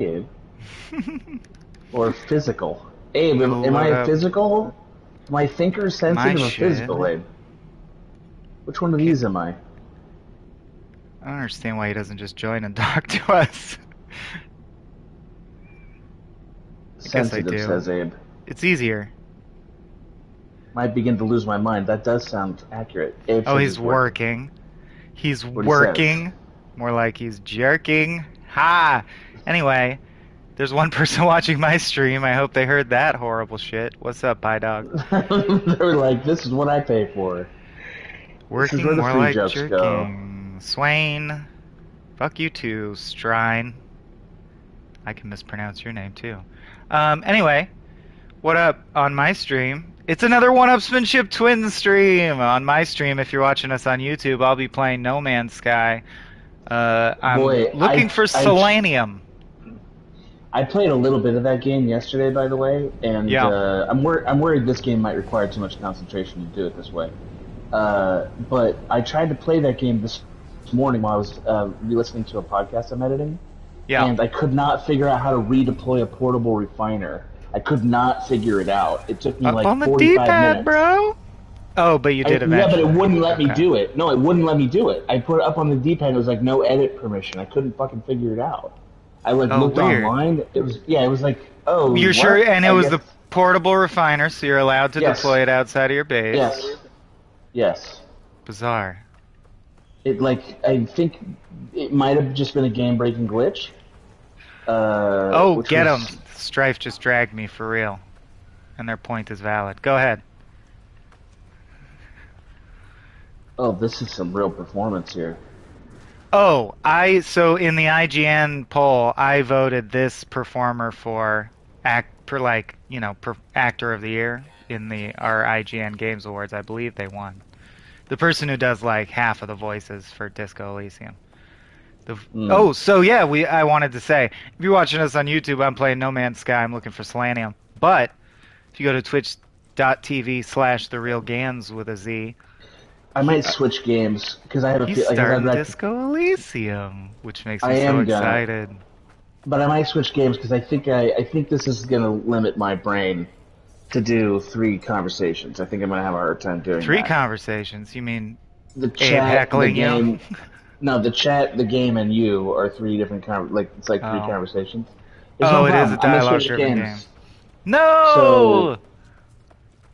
Abe, or physical? Abe, am What I up, physical? Am I thinker, my sensitive, or shit? physical, Abe? Which one of Can't, these am I? I don't understand why he doesn't just join and talk to us. I guess I Sensitive, do. says Abe. It's easier. Might begin to lose my mind. That does sound accurate. Abe Oh, says he's he's working. working. He's What he says. working. More like he's jerking. Ha! Anyway, there's one person watching my stream. I hope they heard that horrible shit. What's up, Pie Dog? They were like, "This is what I pay for. This is where Working the more free like jokes go." jerking. Swain. Fuck you too, Strine. I can mispronounce your name too. Anyway, what up on my stream? It's another one-upsmanship twin stream. On my stream, if you're watching us on YouTube, I'll be playing No Man's Sky. I'm Boy, looking for selenium. I played a little bit of that game yesterday, by the way, and Yeah. I'm worried this game might require too much concentration to do it this way. But I tried to play that game this morning while I was re-listening to a podcast I'm editing, Yeah. and I could not figure out how to redeploy a portable refiner. I could not figure it out. It took me Up like on the 45 D-pad, minutes. bro. Oh, but you did Yeah, but it eventually. wouldn't let me Okay. do it. No, it wouldn't let me do it. I put it up on the D-pad. And it was like no edit permission. I couldn't fucking figure it out. I like Oh, looked weird. online. It was yeah. It was like oh You're sure? what? And it I was guess the portable refiner, so you're allowed to yes, deploy it outside of your base. yes, yes. Bizarre. It like I think it might have just been a game-breaking glitch. Oh, Which get 'em. was Strife just dragged me for real, and their point is valid. Go ahead. oh this is some real performance here. Oh, so in the IGN poll, I voted this performer for actor of the year in the our IGN Games Awards. I believe they won. The person who does like half of the voices for Disco Elysium. Mm. Oh, so yeah, I wanted to say, if you're watching us on YouTube, I'm playing No Man's Sky. I'm looking for Selenium. But if you go to twitch.tv/therealgans with a Z, I might switch games because I have a he's feel like I'd starting like Disco Elysium, which makes I me so am gonna, excited. but I might switch games because I think this is gonna limit my brain to do three conversations. I think I'm gonna have a hard time doing Three that. conversations? You mean The Abe chat, the heckling you? game, no, the chat, the game, and you are three different like it's like three Oh. conversations. It's no Oh, it is a problem. I'm gonna switch dialogue-driven game. games. So No!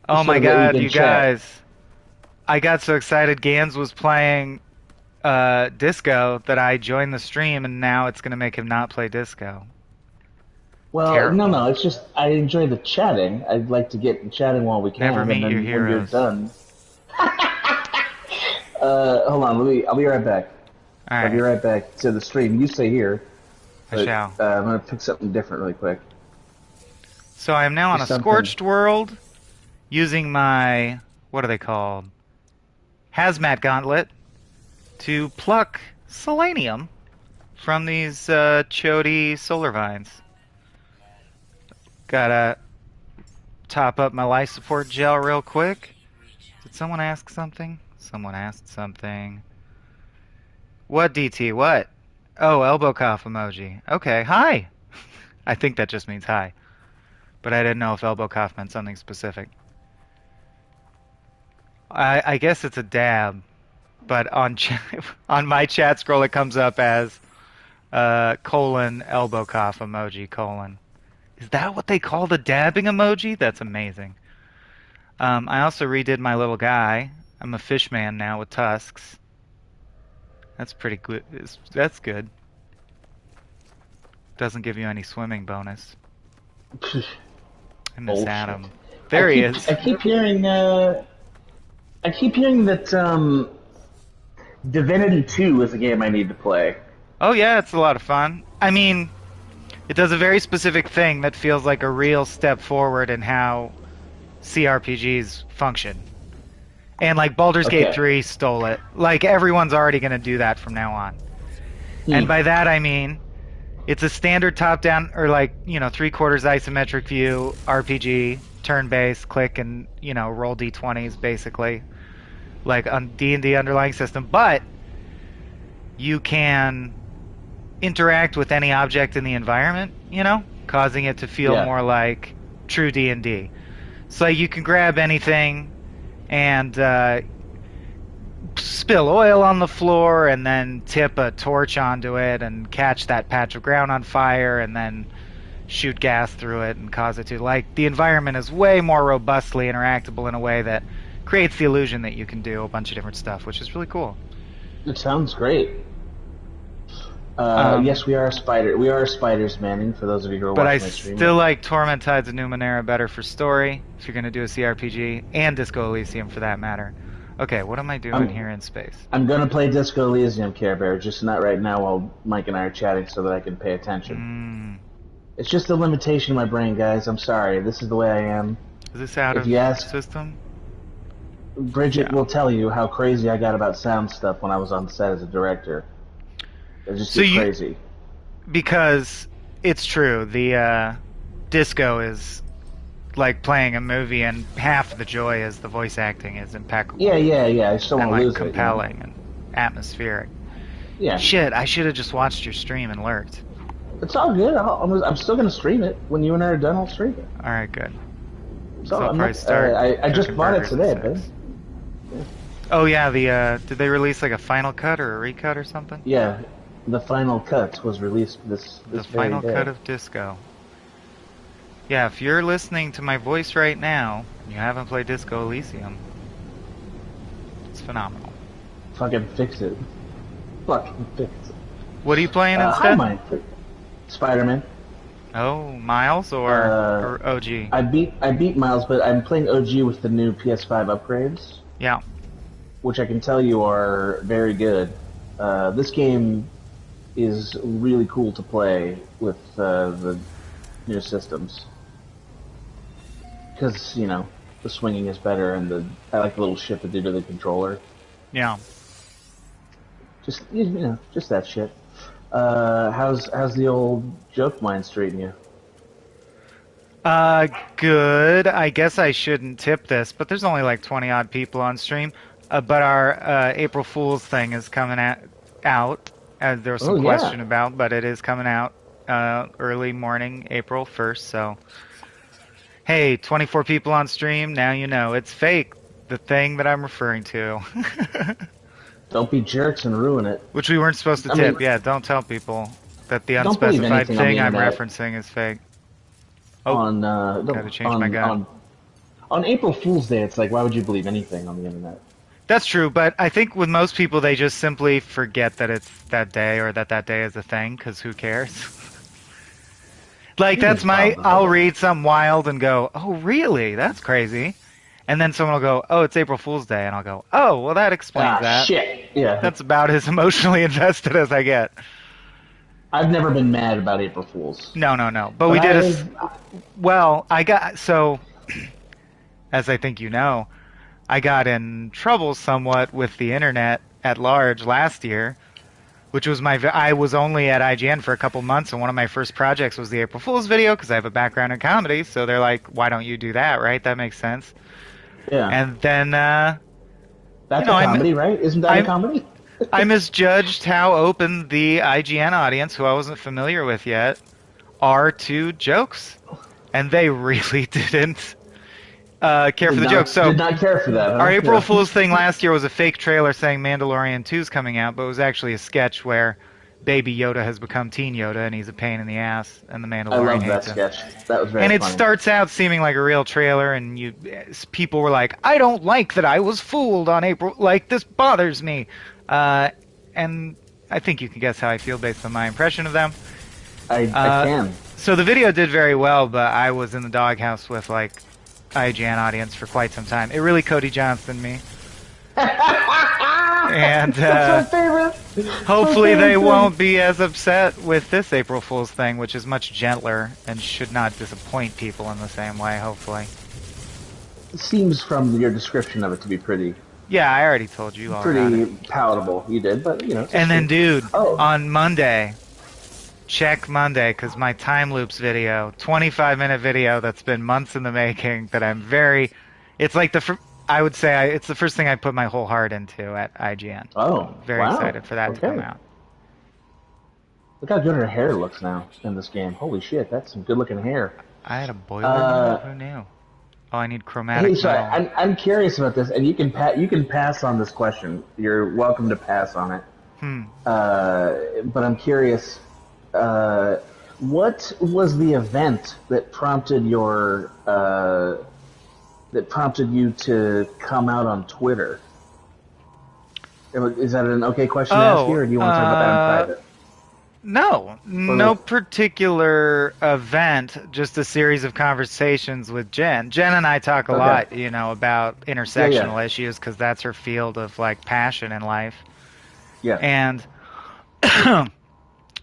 Oh my so that we god, can you chat. guys. I got so excited Gans was playing Disco that I joined the stream and now it's gonna make him not play Disco. Well, no, Terrible. no, it's just I enjoy the chatting. I'd like to get chatting while we Never can, and meet your then when you're heroes. done, hold on, I'll be right back. I'll be Alright, right back to the stream. You stay here, I but shall. I'm gonna pick something different really quick. So I am now on Just a something. scorched world using my what are they called? Hazmat gauntlet to pluck selenium from these chody solar vines. Gotta top up my life support gel real quick. Did someone ask something? Someone asked something. What, DT? What? Oh, elbow cough emoji. Okay, hi. I think that just means hi. But I didn't know if elbow cough meant something specific. I guess it's a dab, but on my chat scroll it comes up as colon elbow cough emoji colon. Is that what they call the dabbing emoji? That's amazing. I also redid my little guy. I'm a fish man now with tusks. That's pretty good. That's good. Doesn't give you any swimming bonus. I miss Bullshit. Adam. There he is. I keep hearing that Divinity 2 is a game I need to play. Oh yeah, it's a lot of fun. I mean, it does a very specific thing that feels like a real step forward in how CRPGs function. And like Baldur's Gate Okay. 3 stole it. Like everyone's already going to do that from now on. And Hmm. by that I mean it's a standard top-down or like, three-quarters isometric view RPG, turn-based, click and, roll d20s basically. Like on D&D underlying system, but you can interact with any object in the environment you know, causing it to feel Yeah. more like true D&D. So you can grab anything and spill oil on the floor and then tip a torch onto it and catch that patch of ground on fire and then shoot gas through it and cause it to, like, the environment is way more robustly interactable in a way that creates the illusion that you can do a bunch of different stuff, which is really cool. It sounds great. Um, Yes, we are a spider. We are spiders, Manning. For those of you who are but I watching my stream. still like Torment Tides of Numenera better for story, if you're going to do a CRPG, and Disco Elysium for that matter. Okay, what am I doing I'm here in space? I'm gonna play Disco Elysium, Care Bear, just not right now while Mike and I are chatting, so that I can pay attention. Mm, It's just a limitation of my brain, guys. I'm sorry. This is the way I am. is this out If of you ask, system? Bridget Yeah. will tell you how crazy I got about sound stuff when I was on set as a director. It just So get you, crazy. because it's true, the disco is like playing a movie, and half the joy is the voice acting is impeccable Yeah. I still and want to like lose it. compelling and atmospheric. Yeah, Shit, I should have just watched your stream and lurked. it's all good. I'm still gonna stream it when you and I are done. I'll stream it. All right, good. So I'll I'm probably not, start. I just cooking bought it burgers today, at man. 6. Oh yeah, the did they release like a final cut or a recut or something? Yeah, the final cut was released The this very final day. cut of Disco. Yeah, if you're listening to my voice right now and you haven't played Disco Elysium, it's phenomenal. Fucking fix it. Fucking fix it. What are you playing Hi, instead? Mike. Spiderman. Oh, Miles or OG? I beat Miles, but I'm playing OG with the new PS5 upgrades, Yeah. which I can tell you are very good. This game is really cool to play with the new systems because the swinging is better, and I like the little shift to do to the controller. Yeah. Just that shit. How's the old joke mind treating you? Good. I guess I shouldn't tip this, but there's only like 20 odd people on stream. But our April Fool's thing is coming out, as there was Oh some yeah, question about, but it is coming out early morning, April 1st. So, hey, 24 people on stream, now you know. It's fake, the thing that I'm referring to. don't be jerks and ruin it. Which we weren't supposed to I tip. mean, Yeah, don't tell people that the don't believe unspecified anything on the thing I'm internet. referencing is fake. Oh, On gotta change my gun. on April Fool's Day, it's like, why would you believe anything on the internet? That's true, but I think with most people, they just simply forget that it's that day or that day is a thing, because who cares? Like, that's I'll read something wild and go, oh, really? That's crazy. And then someone will go, oh, it's April Fool's Day. And I'll go, oh, well, that explains that. Shit. Yeah. That's about as emotionally invested as I get. I've never been mad about April Fools. No. But we did so, as I think you know, I got in trouble somewhat with the internet at large last year, which was I was only at IGN for a couple months, and one of my first projects was the April Fool's video, because I have a background in comedy, so they're like, why don't you do that, right? That makes sense. Yeah. And then, that's a comedy, right? Isn't that a comedy? I misjudged how open the IGN audience, who I wasn't familiar with yet, are to jokes. And they really didn't care for the jokes. So did not care for that. Huh? Our April Fool's thing last year was a fake trailer saying Mandalorian 2 is coming out, but it was actually a sketch where Baby Yoda has become Teen Yoda, and he's a pain in the ass, and the Mandalorian hates him. I love that sketch. That was very funny. And funny. It starts out seeming like a real trailer, and people were like, I don't like that I was fooled on April, like, this bothers me. And I think you can guess how I feel based on my impression of them. I can. So the video did very well, but I was in the doghouse with, like, IGN audience for quite some time. It really Cody Johnston me. And That's my favorite. hopefully they won't be as upset with this April Fool's thing, which is much gentler and should not disappoint people in the same way, hopefully. It seems from your description of it to be pretty Yeah, I already told you all about it. palatable. You did, but And then, dude, Oh. on Monday, check Monday, because my time loops video, 25-minute video that's been months in the making, that I'm it's like I would say it's the first thing I put my whole heart into at IGN. Oh, Very wow. excited for that to come out. Look how good her hair looks now in this game. Holy shit, that's some good looking hair. I had a boiler room? Uh, Who knew? Oh, I need hey, chromatic so metal. I'm curious about this, and you can pass on this question. You're welcome to pass on it. Hmm. But I'm curious. Uh, what was the event that prompted you to come out on Twitter? Is that an okay question to ask you, Oh, or do you want to talk about that in private? no, Or no like, particular event, just a series of conversations with Jen. Jen and I talk a okay, lot, about yeah, yeah, intersectional issues because that's her field of like passion in life. yeah, And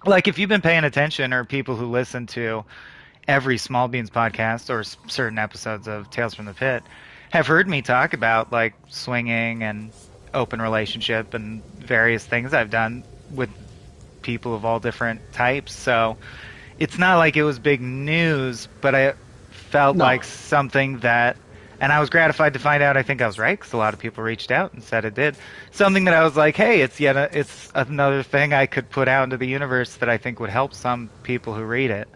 like if you've been paying attention or people who listen to every Small Beans podcast or certain episodes of Tales from the Pit have heard me talk about like swinging and open relationship and various things I've done with people of all different types. So it's not like it was big news, but I felt no, like something that, and I was gratified to find out. I think I was right because a lot of people reached out and said it did. Something that I was like, hey, it's another thing I could put out into the universe that I think would help some people who read it.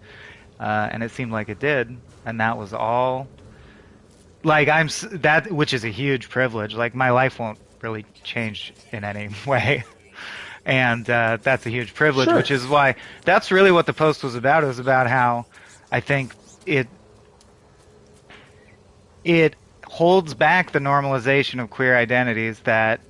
And it seemed like it did, and that was all. Like that, which is a huge privilege. Like my life won't really change in any way, and that's a huge privilege. sure, Which is why that's really what the post was about. It was about how I think it holds back the normalization of queer identities that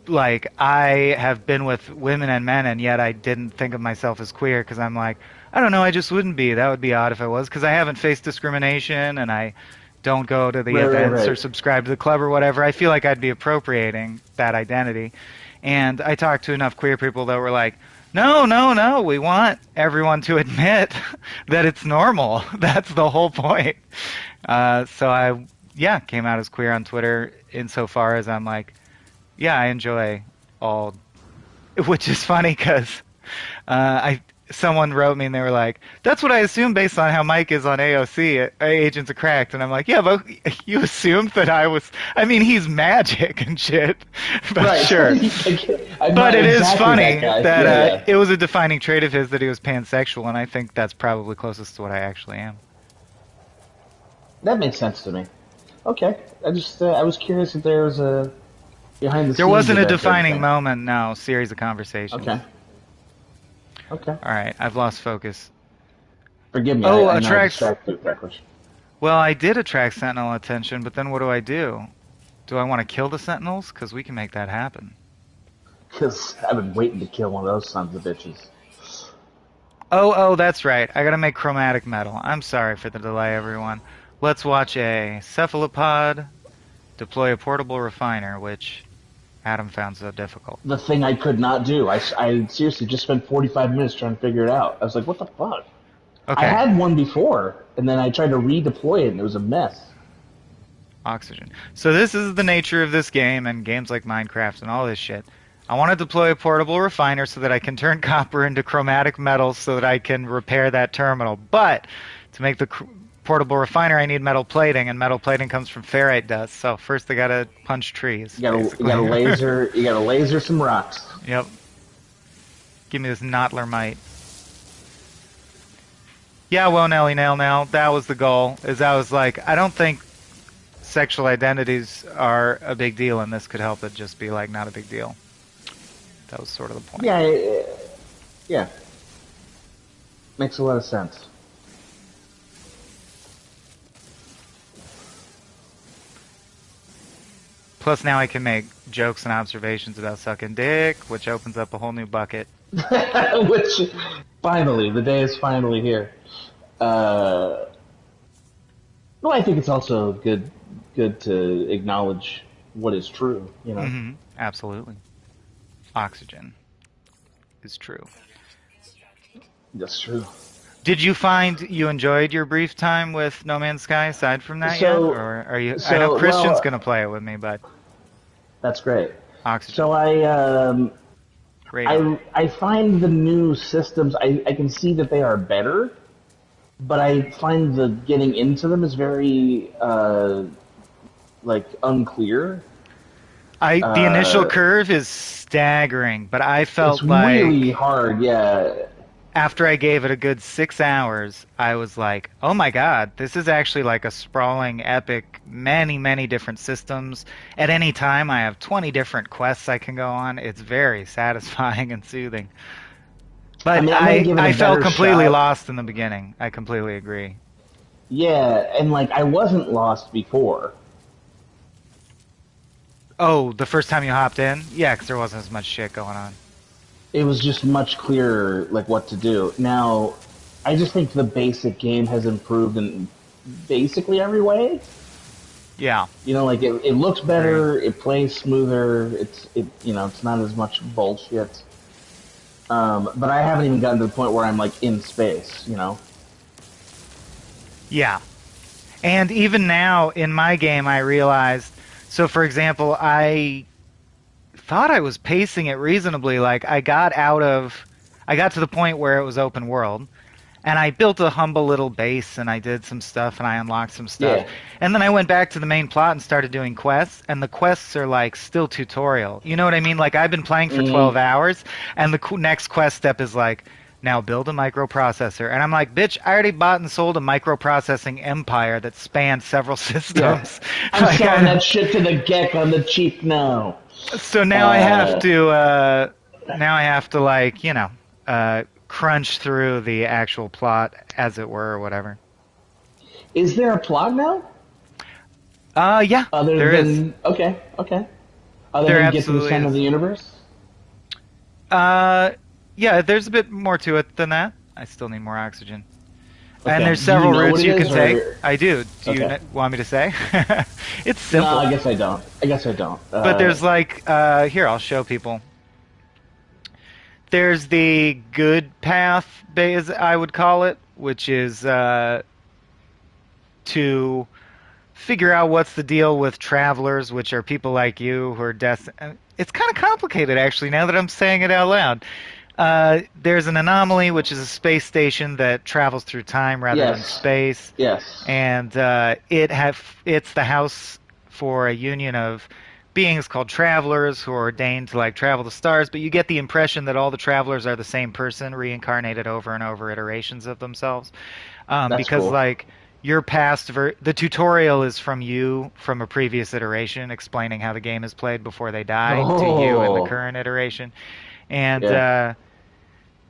like I have been with women and men, and yet I didn't think of myself as queer because I'm like, I don't know, I just wouldn't be. That would be odd if I was because I haven't faced discrimination and I don't go to the right, right, events or right. subscribe to the club or whatever. I feel like I'd be appropriating that identity. And I talked to enough queer people that were like, no, no, no, we want everyone to admit that it's normal. That's the whole point. So yeah, came out as queer on Twitter insofar as I'm like, yeah, I enjoy all, which is funny because I someone wrote me and they were like, "That's what I assumed based on how Mike is on AOC, Agents of Cracked," and I'm like, "Yeah, but you assumed that I was. I mean, he's magic and shit, but Right. sure." I'm But not it is exactly that funny guy. that Yeah, yeah. it was a defining trait of his that he was pansexual, and I think that's probably closest to what I actually am. That makes sense to me. Okay. I was curious if there was a behind the There scenes wasn't a event or defining anything. moment, no, series of conversations. Okay. Okay. All right, I've lost focus. Forgive me. Oh, I know I attracts. distracted you with that question. Well, I did attract Sentinel attention, but then what do I do? Do I want to kill the Sentinels? Because we can make that happen. Because I've been waiting to kill one of those sons of bitches. Oh, that's right. I gotta make chromatic metal. I'm sorry for the delay, everyone. Let's watch a cephalopod deploy a portable refiner, which Adam found so difficult. The thing I could not do. I seriously just spent 45 minutes trying to figure it out. I was like, what the fuck? I Okay, had one before, and then I tried to redeploy it, and it was a mess. oxygen. So this is the nature of this game and games like Minecraft and all this shit. I want to deploy a portable refiner so that I can turn copper into chromatic metal so that I can repair that terminal. But to make the portable refiner, I need metal plating, and metal plating comes from ferrite dust. So first, I gotta punch trees, You basically. gotta laser, you gotta laser some rocks. Yep. Give me this Nottlermite. Yeah, well, Nelly Nail now. That was the goal. Is I was like, I don't think sexual identities are a big deal, and this could help it just be like not a big deal. That was sort of the point. Yeah, yeah, makes a lot of sense. Plus, now I can make jokes and observations about sucking dick, which opens up a whole new bucket. Which, finally, the day is finally here. Uh, well, I think it's also good to acknowledge what is true. You know. Absolutely. Oxygen is true. That's true. Did you find you enjoyed your brief time with No Man's Sky aside from that yet? So, Or are you? I know so Christian's well, going to play it with me, but that's great. Oxygen. So Rating. I find the new systems. I can see that they are better, but I find the getting into them is very like unclear. The initial Uh, curve is staggering, but I it's felt really like hard. Yeah, after I gave it a good 6 hours, I was like, oh my God, this is actually like a sprawling, epic, many, many different systems. At any time, I have 20 different quests I can go on. It's very satisfying and soothing. I But mean, I'm gonna give it a I felt better completely shot. lost in the beginning. I completely agree. Yeah, and like I wasn't lost before. Oh, the first time you hopped in? Yeah, 'cause there wasn't as much shit going on. It was just much clearer like what to do. Now, I just think the basic game has improved in basically every way. Yeah, You know, like it looks agree. better, it plays smoother. It's not as much bullshit. But I haven't even gotten to the point where I'm like in space. You know. Yeah. And even now in my game, I realized. So, for example, I thought I was pacing it reasonably. Like, I got to the point where it was open world, and I built a humble little base, and I did some stuff, and I unlocked some stuff. Yeah. And then I went back to the main plot and started doing quests, and the quests are like still tutorial. You know what I mean? Like, I've been playing for 12 Mm, hours, and the next quest step is like, now build a microprocessor. And I'm like, bitch, I already bought and sold a microprocessing empire that spans several yeah. systems. I'm Like, selling that shit to the geck on the cheap now. so Uh, now I have to like, crunch through the actual plot as it were or whatever. is there a plot now? Yeah, Other there is. than okay. Other There than get to the absolutely center of is. the universe. Uh, yeah, there's a bit more to it than that. I still need more oxygen. And Okay. there's Do you several know what routes it you can is, take. or I do. Do you okay? want me to say? It's No, simple. I guess I don't. I guess I don't. But there's like, here, I'll show people. There's the good path, as I would call it, which is to figure out what's the deal with travelers, which are people like you who are It's kind of complicated, actually, now that I'm saying it out loud. There's an anomaly, which is a space station that travels through time rather than yes, space, yes. and it's the house for a union of beings called travelers who are ordained to like travel the stars. But you get the impression that all the travelers are the same person, reincarnated over and over iterations of themselves, That's because cool. like your the tutorial is from you from a previous iteration explaining how the game is played before they die to you in the Oh, current iteration, and yeah.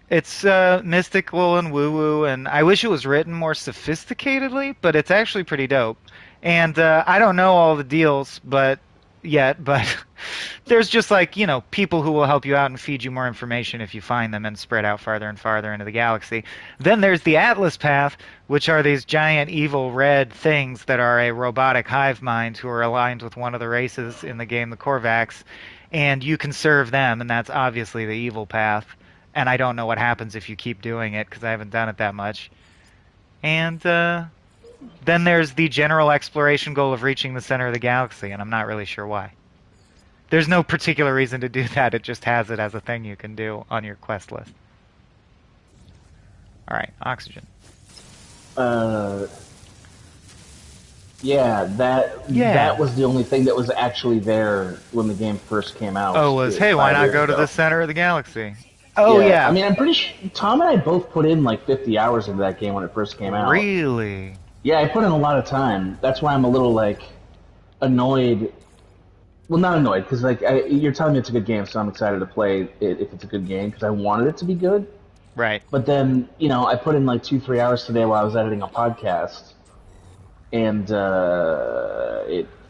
it's mystical and woo woo, and I wish it was written more sophisticatedly, but it's actually pretty dope. And I don't know all the deals, but there's just like, people who will help you out and feed you more information if you find them and spread out farther and farther into the galaxy. Then there's the Atlas Path, which are these giant evil red things that are a robotic hive mind who are aligned with one of the races in the game, the Korvax, and you can serve them, and that's obviously the evil path. And I don't know what happens if you keep doing it because I haven't done it that much. And then there's the general exploration goal of reaching the center of the galaxy, and I'm not really sure why. There's no particular reason to do that. It just has it as a thing you can do on your quest list. All right, oxygen. Uh, yeah. That Yeah. was the only thing that was actually there when the game first came out Oh, was hey, why 5 not years go to the ago. center of the galaxy? Oh Yeah, I yeah, mean, I'm pretty sure Tom and I both put in like 50 hours into that game when it first came out. really? Yeah, I put in a lot of time. That's why I'm a little like annoyed. Well, not annoyed because like you're telling me it's a good game, so I'm excited to play it if it's a good game because I wanted it to be good. Right. But then I put in like 2-3 hours today while I was editing a podcast, and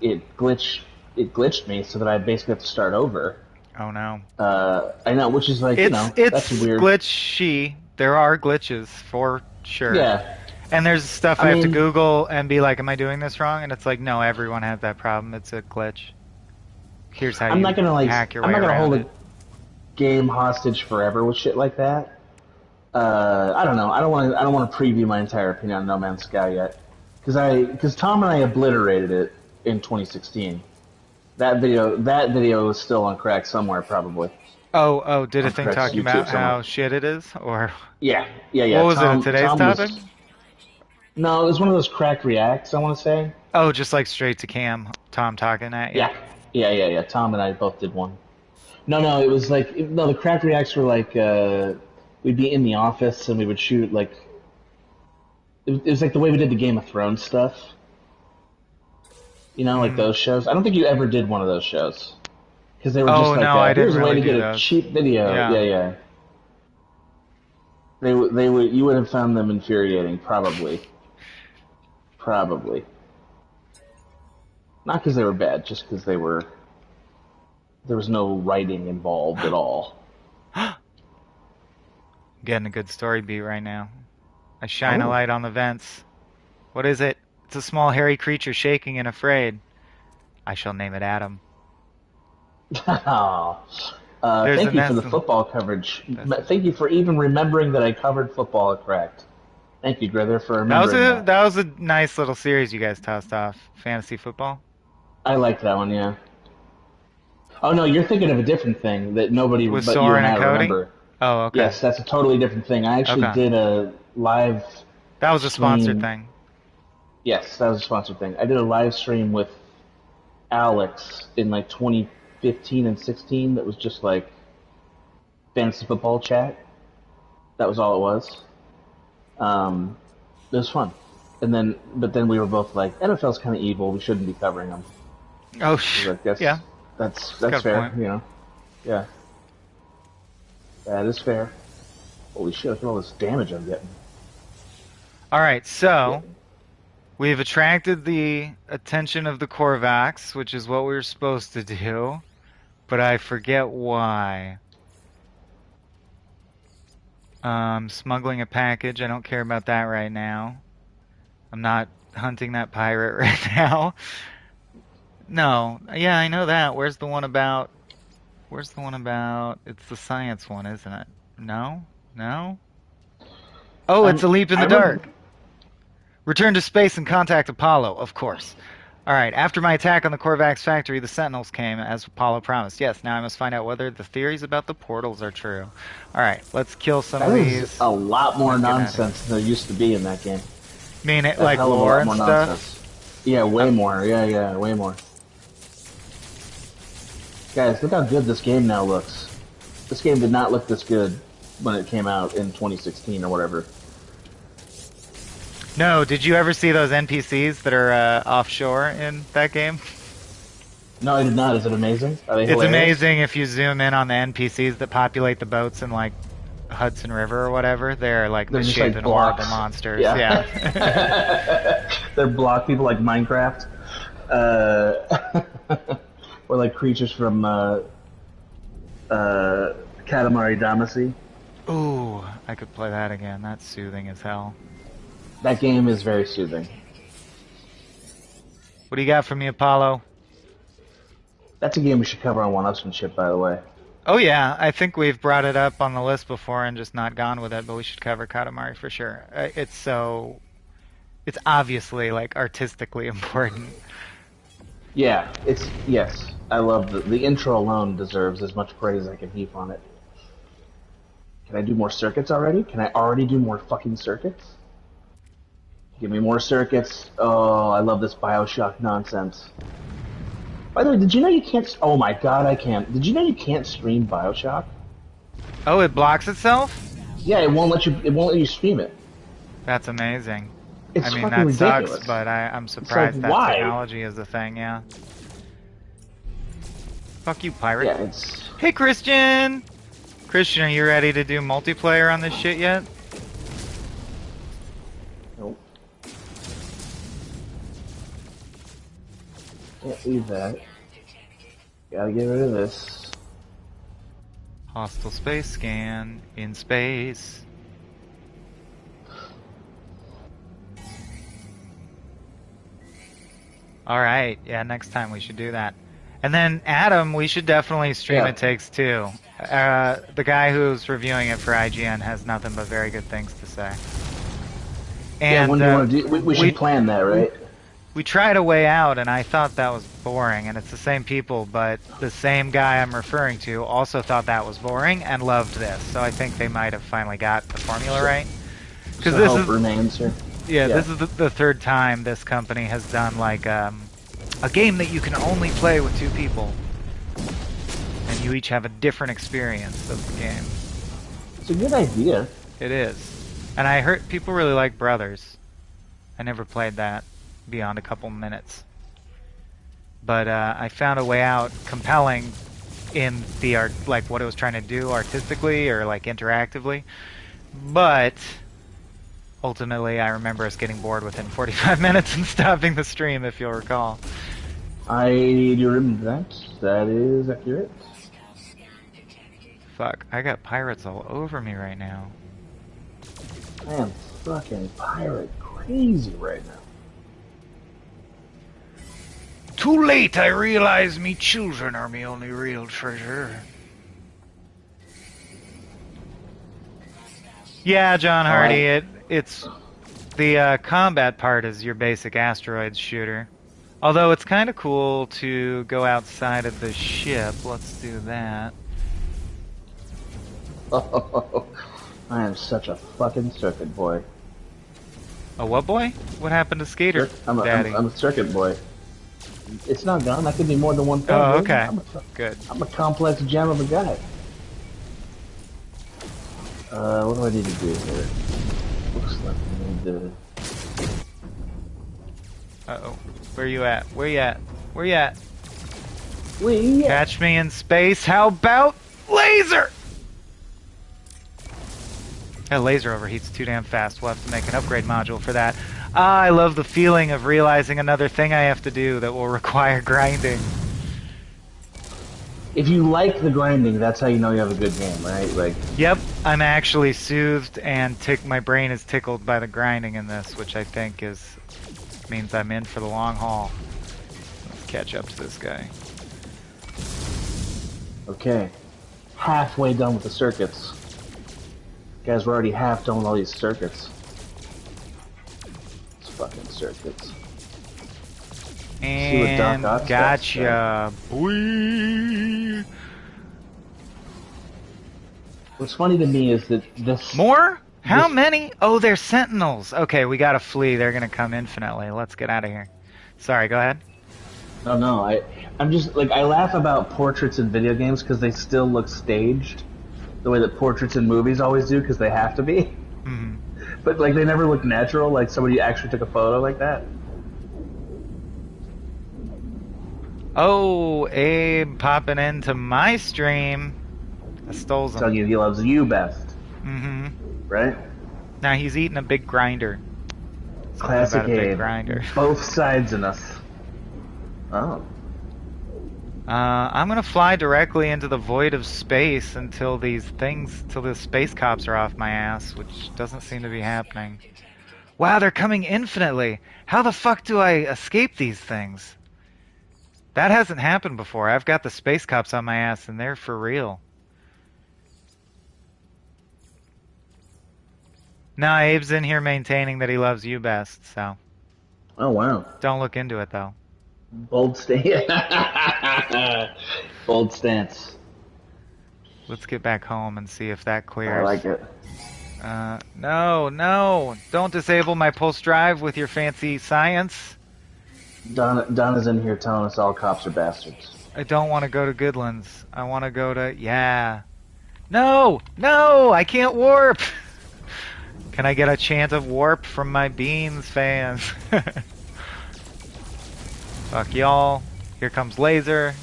it glitched me so that I basically have to start over. Oh no. I know, which is like that's It's weird. glitchy. There are glitches for sure. Yeah, And there's stuff I I have to mean, Google and be like, am I doing this wrong? And it's like, no, everyone has that problem. It's a glitch. Here's how I'm not you gonna like hack your I'm way not gonna around hold it. a game hostage forever with shit like that. I don't know. I don't want to preview my entire opinion on No Man's Sky yet because Tom and I obliterated it in 2016. That video is still on crack somewhere probably Oh, did a on thing Crack's talking YouTube about somewhere. how shit it is? Or Yeah, yeah, yeah. what was it, Tom today's Tom topic? was no, it was one of those cracked reacts. I want to say. Oh, just like straight to cam, Tom talking at you. Yeah, Yeah. Tom and I both did one. No, it was like no. The crack reacts were like we'd be in the office and we would shoot like it was like the way we did the Game of Thrones stuff. You know, like Mm. those shows. I don't think you ever did one of those shows because they were just Oh like, no, I didn't here's a way really to do get a those. cheap video. Yeah. Yeah. They would you would have found them infuriating, probably. Probably. Not because they were bad, just because there was no writing involved at all. Getting a good story beat right now. I shine a Oh. light on the vents. What is it? It's a small hairy creature shaking and afraid. I shall name it Adam. There's a Thank you for nest the of... football coverage. That's it. Thank you for even remembering that I covered football correct. Thank you, Grither, for That was remembering a that. that was a nice little series you guys tossed off. Fantasy football. I liked that one, yeah. Oh no, you're thinking of a different thing that nobody With but you Soren and and I Cody? remember. Oh, okay. Yes, that's a totally different thing. I actually Okay. did a live That was a sponsored stream. thing. Yes, that was a sponsored thing. I did a live stream with Alex in like 2015 and 16 that was just like fantasy football chat. That was all it was. Um, it was fun. But then we were both like, NFL's kind of evil. We shouldn't be covering them. Oh, I was like, that's yeah. that's Got a fair, point. you know. Yeah, that is fair. Holy shit! Look at all this damage I'm getting. All right, Yeah. so we've attracted the attention of the Korvax, which is what we were supposed to do, but I forget why. Smuggling a package. I don't care about that right now. I'm not hunting that pirate right now. No, yeah, I know that. Where's the one about? Where's the one about? It's the science one, isn't it? No? No? Oh, it's a leap in I the remember. dark. Return to space and contact Apollo, of course. All right, after my attack on the Korvax factory, the Sentinels came, as Apollo promised. Yes, now I must find out whether the theories about the portals are true. All right, let's kill some of That is these. a lot more Then get out of here. nonsense than there used to be in that game. Mean it A like hell of a lore lot and more stuff? nonsense. Yeah, way Um, more. Yeah, way more. Guys, look how good this game now looks. This game did not look this good when it came out in 2016 or whatever. no, did you ever see those NPCs that are offshore in that game? No, I did not. Is it amazing? Are they It's hilarious? amazing if you zoom in on the NPCs that populate the boats in like Hudson River or whatever. They're like They're just like misshapen, horrible blocks. monsters. Yeah. Yeah. They're block people like Minecraft. Uh, or like creatures from Katamari Damacy. Ooh, I could play that again. That's soothing as hell. That game is very soothing. What do you got for me, Apollo? That's a game we should cover on one-upsmanship, by the way. Oh yeah, I think we've brought it up on the list before and just not gone with it, but we should cover Katamari for sure. It's obviously like artistically important. Yeah, yes. I love the intro alone deserves as much praise as I can heap on it. Can I do more circuits already? Can I already do more fucking circuits? Give me more circuits. Oh, I love this Bioshock nonsense. By the way, did you know you can't? Oh my god, I can't. Did you know you can't stream Bioshock? Oh, it blocks itself? Yeah, it won't let you. It won't let you stream it. That's amazing. I It's mean, fucking that sucks, ridiculous. but I'm It's like, surprised that why? technology is a thing, yeah. Fuck you, pirate. Yeah, it's. Hey, Christian! Christian, are you ready to do multiplayer on this shit yet? Nope. Can't leave that. Gotta get rid of this. Hostile space scan in space. All right, yeah, next time we should do that. And then Adam, we should definitely stream Yeah. It Takes Two. The guy who's reviewing it for IGN has nothing but very good things to say. Yeah, And when do you want to do? We should plan that, right? we tried A Way Out, and I thought that was boring. And it's the same people, but the same guy I'm referring to also thought that was boring and loved this. So I think they might have finally got the formula right. Because So this hope is remains here. yeah, Yeah. this is the third time this company has done like A game that you can only play with 2 people. And you each have a different experience of the game. It's a good idea. It is. And I heard people really like Brothers. I never played that beyond a couple minutes. But I found a way out compelling in the art, like what it was trying to do artistically or like interactively. But ultimately, I remember us getting bored within 45 minutes and stopping the stream, if you'll recall. I do remember that. That is accurate. Fuck, I got pirates all over me right now. I am fucking pirate crazy right now. Too late, I realize me children are my only real treasure. Yeah, John Hardy, it's the combat part is your basic asteroids shooter. Although it's kind of cool to go outside of the ship. Let's do that. I am such a fucking circuit boy. A what boy? What happened to Skater Daddy? I'm a circuit boy. It's not gone. I could be more than one thing. Oh, okay. Good. I'm a complex gem of a guy. What do I need to do here? Looks like I need to... Uh-oh. Where you at? Where you at? Where you at? Wee! Catch me in space. How about laser? That laser overheats too damn fast. We'll have to make an upgrade module for that. Ah, I love the feeling of realizing another thing I have to do that will require grinding. If you like the grinding, that's how you know you have a good game, right? Like. Yep, I'm actually soothed and my brain is tickled by the grinding in this, which I think means I'm in for the long haul. Let's catch up to this guy. Okay, halfway done with the circuits. Guys, we're already half done with all these circuits. It's fucking circuits. And gotcha. Boy. What's funny to me is that this... More? How many? Oh, they're sentinels. Okay, we gotta flee. They're gonna come infinitely. Let's get out of here. Sorry, go ahead. No, I'm just, like, I laugh about portraits in video games because they still look staged. The way that portraits in movies always do, because they have to be. Mm-hmm. But, like, they never look natural, like somebody actually took a photo like that. Oh, Abe popping into my stream. I stole some. Telling you he loves you best. Mm-hmm. Right? Now he's eating a big grinder. Classic about a big Abe. grinder. Both sides in us. Oh. I'm gonna fly directly into the void of space until the space cops are off my ass, which doesn't seem to be happening. Wow, they're coming infinitely. How the fuck do I escape these things? That hasn't happened before. I've got the space cops on my ass and they're for real. No, Abe's in here maintaining that he loves you best, so. Oh, wow. Don't look into it, though. Bold stance. Bold stance. Let's get back home and see if that clears. I like it. No. Don't disable my pulse drive with your fancy science. Donna's in here telling us all cops are bastards. I don't want to go to Goodlands. I want to go to... Yeah. No! I can't warp! Can I get a chant of warp from my Beans fans? Fuck y'all. Here comes laser.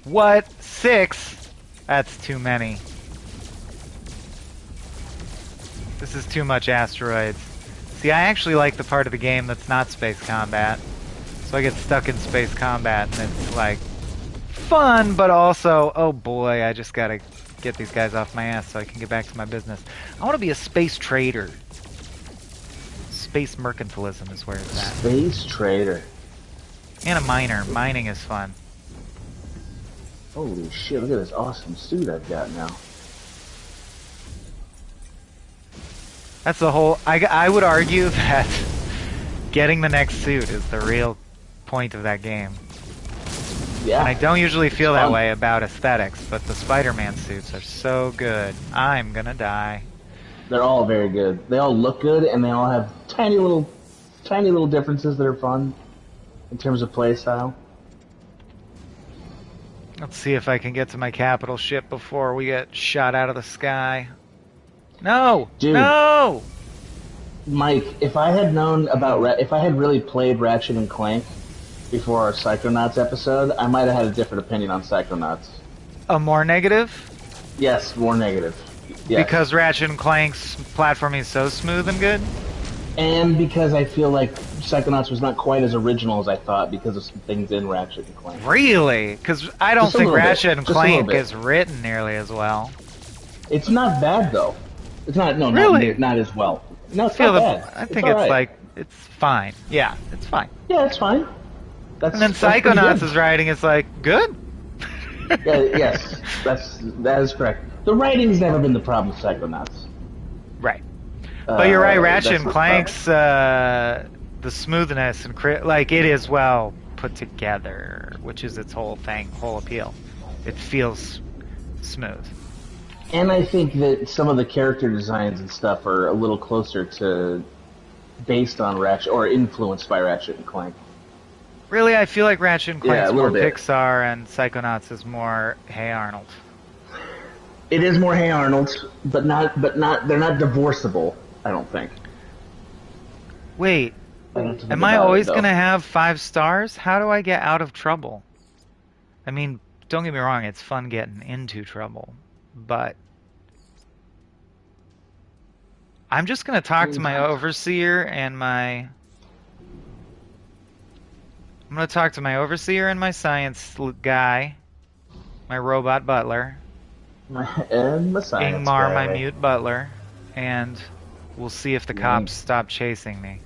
What? 6? That's too many. This is too much asteroids. See, I actually like the part of the game that's not space combat. So I get stuck in space combat and it's like fun, but also, oh boy, I just gotta get these guys off my ass so I can get back to my business. I want to be a space trader. Space mercantilism is where it's at. Space trader. And a miner. Mining is fun. Holy shit, look at this awesome suit I've got now. That's the whole... I would argue that getting the next suit is the real point of that game. Yeah. And I don't usually feel that way about aesthetics, but the Spiderman suits are so good. I'm gonna die. They're all very good. They all look good, and they all have tiny little differences that are fun in terms of play style. Let's see if I can get to my capital ship before we get shot out of the sky. No! Dude, No! Mike, if I had known about if I had really played Ratchet and Clank before our Psychonauts episode, I might have had a different opinion on Psychonauts. A more negative? Yes, more negative. Yes. Because Ratchet and Clank's platforming is so smooth and good? And because I feel like Psychonauts was not quite as original as I thought because of some things in Ratchet and Clank. Really? Because I don't think Ratchet and Clank is is written nearly as well. It's not bad though. It's not Really? not as well. No, it's not bad. I think it's like it's fine. Yeah, it's fine. Yeah, it's fine. And then Psychonauts is writing is like good. Yes, that is correct. The writing's never been the problem with Psychonauts. Right. But you're right, Ratchet and that's Clank's the smoothness and like it is well put together, which is its whole appeal. It feels smooth. And I think that some of the character designs and stuff are a little closer to based on Ratchet or influenced by Ratchet and Clank. Really, I feel like Ratchet and Clank's more bit. Pixar and Psychonauts is more Hey Arnold. It is more Hey Arnold, but not they're not divorceable, I don't think. Wait, am I always going to have 5 stars? How do I get out of trouble? I mean, don't get me wrong, it's fun getting into trouble, but I'm just going to talk to my overseer and my science guy, my robot butler, and my science Ingmar, guy. my mute butler, and we'll see if the cops stop chasing me.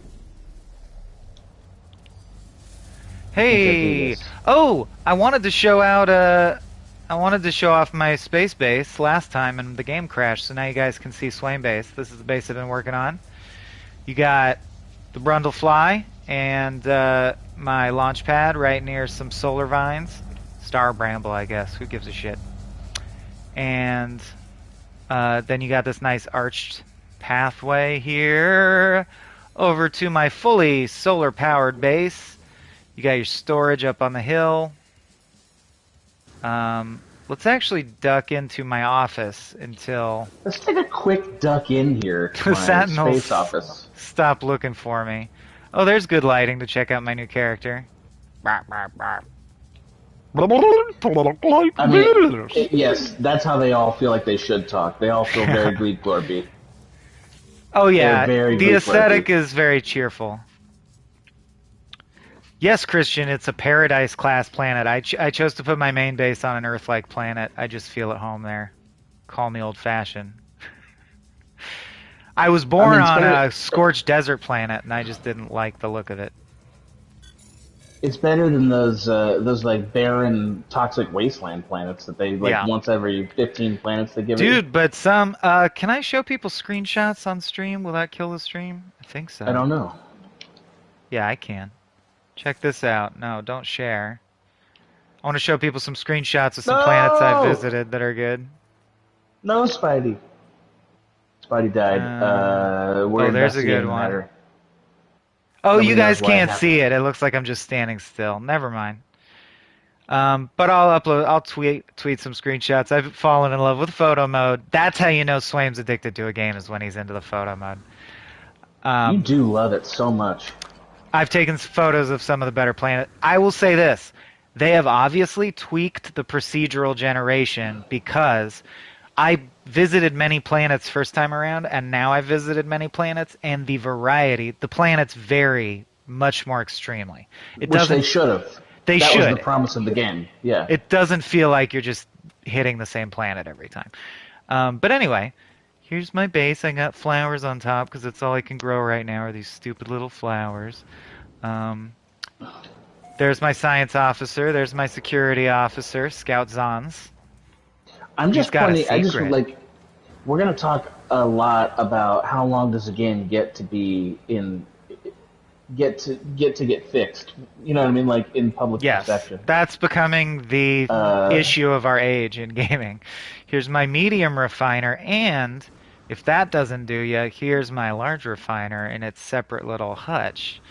Hey! Oh, I wanted to show off my space base last time and the game crashed, so now you guys can see Swaim base. This is the base I've been working on. You got the Brundlefly and my launch pad right near some solar vines. Star Bramble, I guess. Who gives a shit? And then you got this nice arched pathway here over to my fully solar-powered base. You got your storage up on the hill. Let's actually duck into my office until... Let's take a quick duck in here to the my Sentinels space office. Stop looking for me. Oh, there's good lighting to check out my new character. I mean, yes, that's how they all feel like they should talk. They all feel very Gleek Glorby. Oh yeah, very the aesthetic is very cheerful. Yes, Christian, it's a paradise-class planet. I chose to put my main base on an Earth-like planet. I just feel at home there. Call me old-fashioned. I was born on a scorched desert planet, and I just didn't like the look of it. It's better than those like barren, toxic wasteland planets that they once every 15 planets they give. Dude, but some. Can I show people screenshots on stream? Will that kill the stream? I think so. I don't know. Yeah, I can. Check this out. No, don't share. I want to show people some screenshots of some planets I've visited that are good. No, Spidey. Spidey died. There's a good one. Matter. Oh, you guys can't see it. It looks like I'm just standing still. Never mind. But I'll tweet some screenshots. I've fallen in love with photo mode. That's how you know Swaim's addicted to a game, is when he's into the photo mode. You do love it so much. I've taken photos of some of the better planets. I will say this. They have obviously tweaked the procedural generation, because I visited many planets first time around, and now I've visited many planets, and the variety, the planets vary much more extremely. Which they should have. That was the promise of the game. Yeah. It doesn't feel like you're just hitting the same planet every time. But anyway, here's my base. I got flowers on top because that's all I can grow right now are these stupid little flowers. There's my science officer. There's my security officer, Scout Zons. I'm just pointing. We're gonna talk a lot about how long does a game get to get fixed. You know what I mean? Like in public perception. That's becoming the issue of our age in gaming. Here's my medium refiner, and If that doesn't do ya, here's my large refiner in its separate little hutch,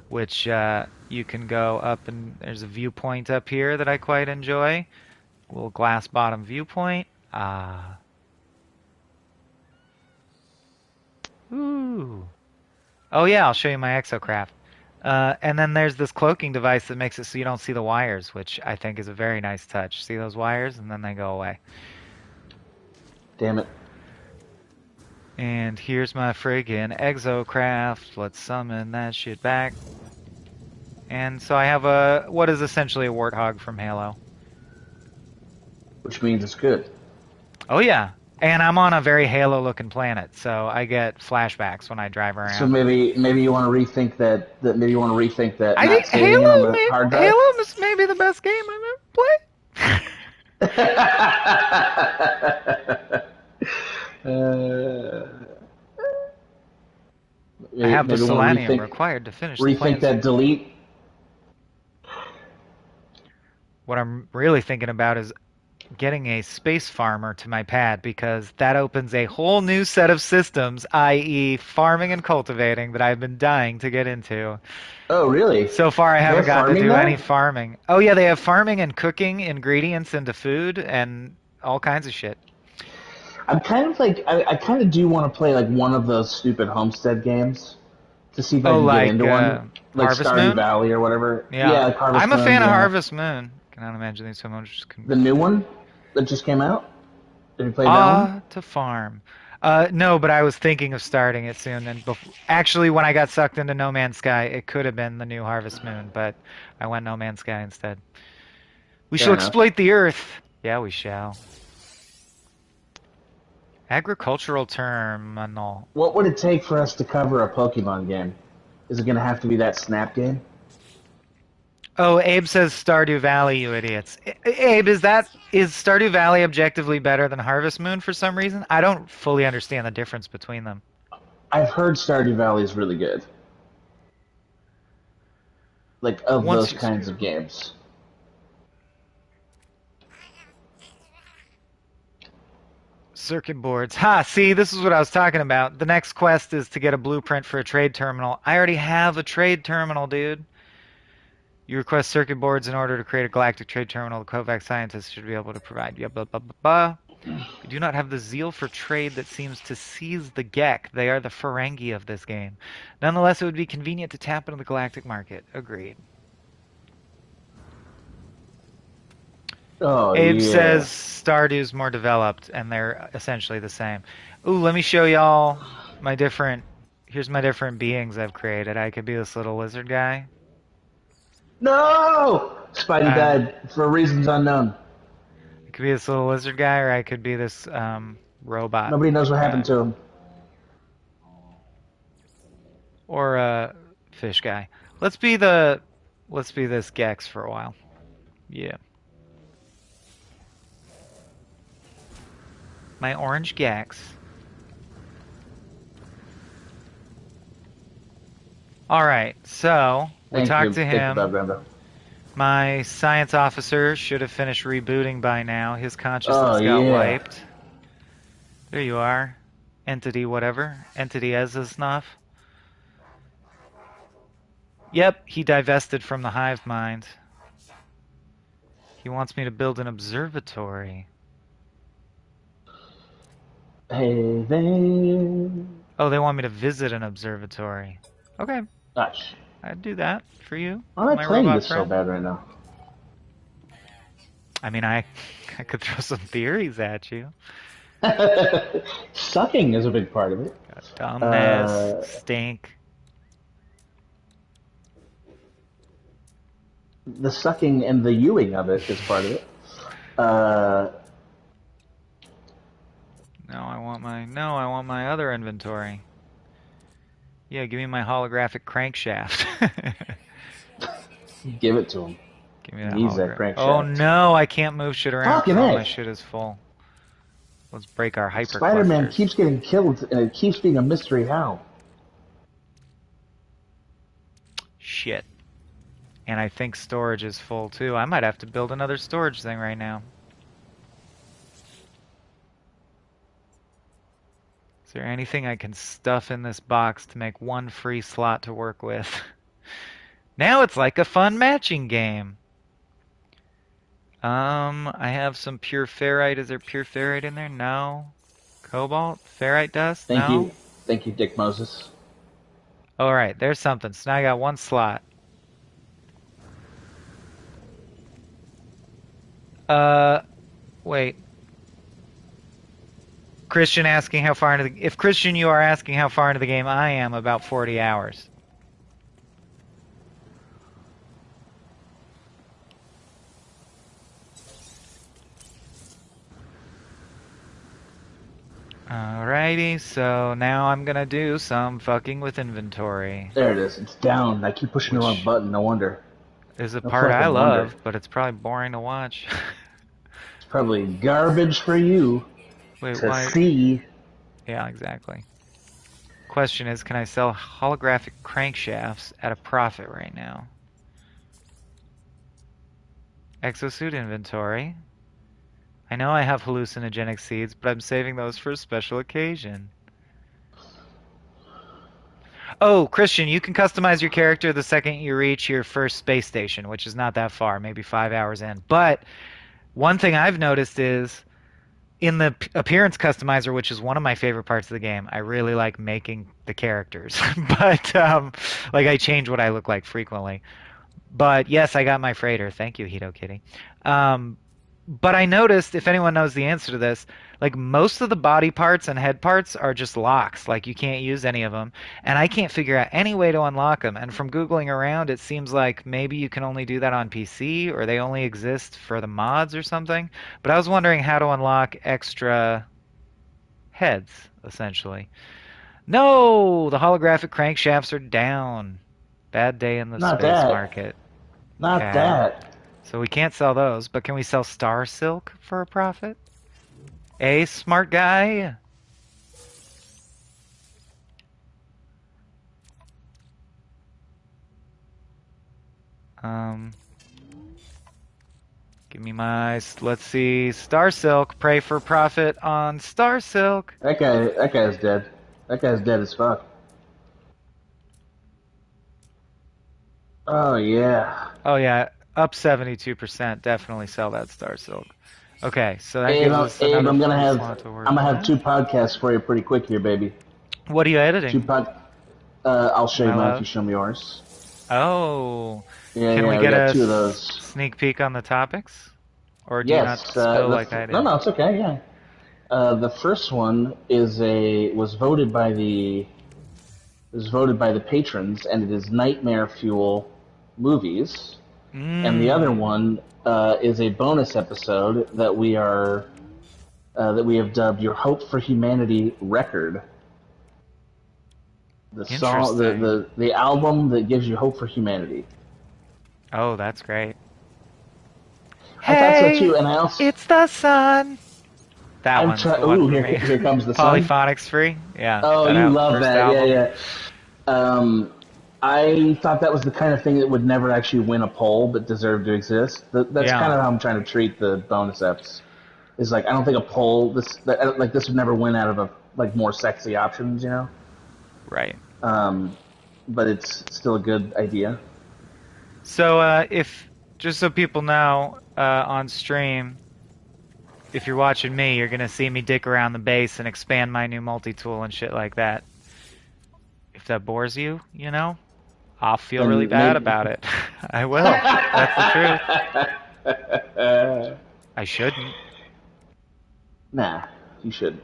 which you can go up and there's a viewpoint up here that I quite enjoy. Little glass bottom viewpoint. Ah. Ooh. Oh yeah, I'll show you my exocraft. And then there's this cloaking device that makes it so you don't see the wires, which I think is a very nice touch. See those wires? And then they go away. Damn it. And here's my friggin' exocraft. Let's summon that shit back. And so I have what is essentially a warthog from Halo. Which means it's good. Oh yeah. And I'm on a very Halo-looking planet, so I get flashbacks when I drive around. So maybe you want to rethink that. Maybe you want to rethink that. I Not think saving it on the hard drive. Halo is maybe the best game I've ever played. I have the selenium required to finish the Rethink that delete. What I'm really thinking about is getting a space farmer to my pad because that opens a whole new set of systems, i.e. farming and cultivating, that I've been dying to get into. Oh, really? So far I haven't gotten to do though? any farming. Oh yeah, they have farming and cooking ingredients into food and all kinds of shit. I'm kind of like, I kind of do want to play like one of those stupid homestead games to see if I can get into one. Like Harvest Stardew Moon? Valley or whatever. Yeah, like Harvest I'm a Moon, fan of Harvest Moon. Cannot imagine these so much. The new one that just came out? Did you play that one? To farm. No, but I was thinking of starting it soon. And actually, when I got sucked into No Man's Sky, it could have been the new Harvest Moon, but I went No Man's Sky instead. We shall exploit the earth. Yeah, we shall. Agricultural terminal. What would it take for us to cover a Pokemon game? Is it going to have to be that Snap game? Oh, Abe says Stardew Valley, you idiots. Abe, is Stardew Valley objectively better than Harvest Moon for some reason? I don't fully understand the difference between them. I've heard Stardew Valley is really good. Like, of those kinds of games. Circuit boards. Ha, see, this is what I was talking about. The next quest is to get a blueprint for a trade terminal. I already have a trade terminal, dude. You request circuit boards in order to create a galactic trade terminal. The Kovac scientists should be able to provide. Yeah, blah, blah, blah, blah. We do not have the zeal for trade that seems to seize the Gek. They are the Ferengi of this game. Nonetheless, it would be convenient to tap into the galactic market. Agreed. Oh, Abe says Stardew's more developed, and they're essentially the same. Ooh, let me show y'all my different... Here's my different beings I've created. I could be this little lizard guy. No! Spidey died for reasons unknown. I could be this little lizard guy, or I could be this robot. Nobody knows what happened to him. Or a fish guy. Let's be this Gex for a while. Yeah. My orange Gex. Alright, so we talked to him. My science officer should have finished rebooting by now. His consciousness got wiped. There you are. Entity whatever. Entity Ezesnoff. Yep, he divested from the hive mind. He wants me to build an observatory. Hey there. Oh, they want me to visit an observatory. Okay. Gosh. I'd do that for you. I'm not playing this so bad right now. I mean, I could throw some theories at you. Sucking is a big part of it. Dumbness, stink. The sucking and the ewing of it is part of it. No, I want my other inventory. Yeah, give me my holographic crankshaft. Give it to him. Give me that crankshaft. Oh no, I can't move shit around. Fucking my shit is full. Let's break our hyper Spider-Man keeps getting killed, and it keeps being a mystery how. Shit. And I think storage is full too. I might have to build another storage thing right now. Is there anything I can stuff in this box to make one free slot to work with? Now it's like a fun matching game. I have some pure ferrite. Is there pure ferrite in there? No. Cobalt? Ferrite dust? Thank No. you, thank you, Dick Moses. All right, there's something. So now I got one slot. Uh, wait. Christian asking how far into the... If Christian, you are asking how far into the game, I am about 40 hours. Alrighty, so now I'm gonna do some fucking with inventory. There it is. It's down. I keep pushing the wrong Which button. No wonder. is a No part I fucking wonder. love, but it's probably boring to watch. It's probably garbage for you Wait, to why? see. Yeah, exactly. Question is, can I sell holographic crankshafts at a profit right now? Exosuit inventory. I know I have hallucinogenic seeds, but I'm saving those for a special occasion. Oh, Christian, you can customize your character the second you reach your first space station, which is not that far, maybe 5 hours in. But one thing I've noticed is in the appearance customizer, which is one of my favorite parts of the game, I really like making the characters. But like I change what I look like frequently. But yes, I got my freighter. Thank you, Hito Kitty. But I noticed, if anyone knows the answer to this, like most of the body parts and head parts are just locks. Like you can't use any of them. And I can't figure out any way to unlock them. And from Googling around, it seems like maybe you can only do that on PC or they only exist for the mods or something. But I was wondering how to unlock extra heads, essentially. No! The holographic crankshafts are down. Bad day in the Not space that. market. Not Okay. that. So we can't sell those, but can we sell Star Silk for a profit? Smart guy? Um, give me my, let's see, Star Silk. Pray for profit on Star Silk. That guy's dead. That guy's dead as fuck. Oh yeah. Oh yeah, up 72%. Definitely sell that Star Silk. Okay, so that Abe, gives us Abe, another free slot to I'm work gonna have with. two podcasts for you pretty quick here, baby. What are you Two editing? pod. I'll show Am I you mine if you allowed? show me yours. Oh, Yeah, can we yeah, we get got a two of those. sneak peek on the topics? Or do you not Yes. spill like I No, do? no, it's okay. Yeah. The first one was voted by the patrons, and it is Nightmare Fuel movies. And the other Mmm. one is a bonus episode that we have dubbed "Your Hope for Humanity" record. The song, Interesting. the album that gives you hope for humanity. Oh, that's great. I thought so Hey, too, and I also it's the sun. That I'm one's trying. the one Ooh, for me. here comes the sun. Polyphonics free. Yeah, Oh, that you love first that. Yeah, album. yeah. I thought that was the kind of thing that would never actually win a poll, but deserved to exist. That's kind Yeah, of how I'm trying to treat the bonus eps. Is like I don't think a poll like this would never win out of a like more sexy options, you know. right. Um, but it's still a good idea. So, if just so people know, on stream, if you're watching me, you're gonna see me dick around the base and expand my new multi-tool and shit like that. If that bores you, I'll feel really Then bad maybe. about it. I will. That's the truth. I shouldn't. Nah, you shouldn't.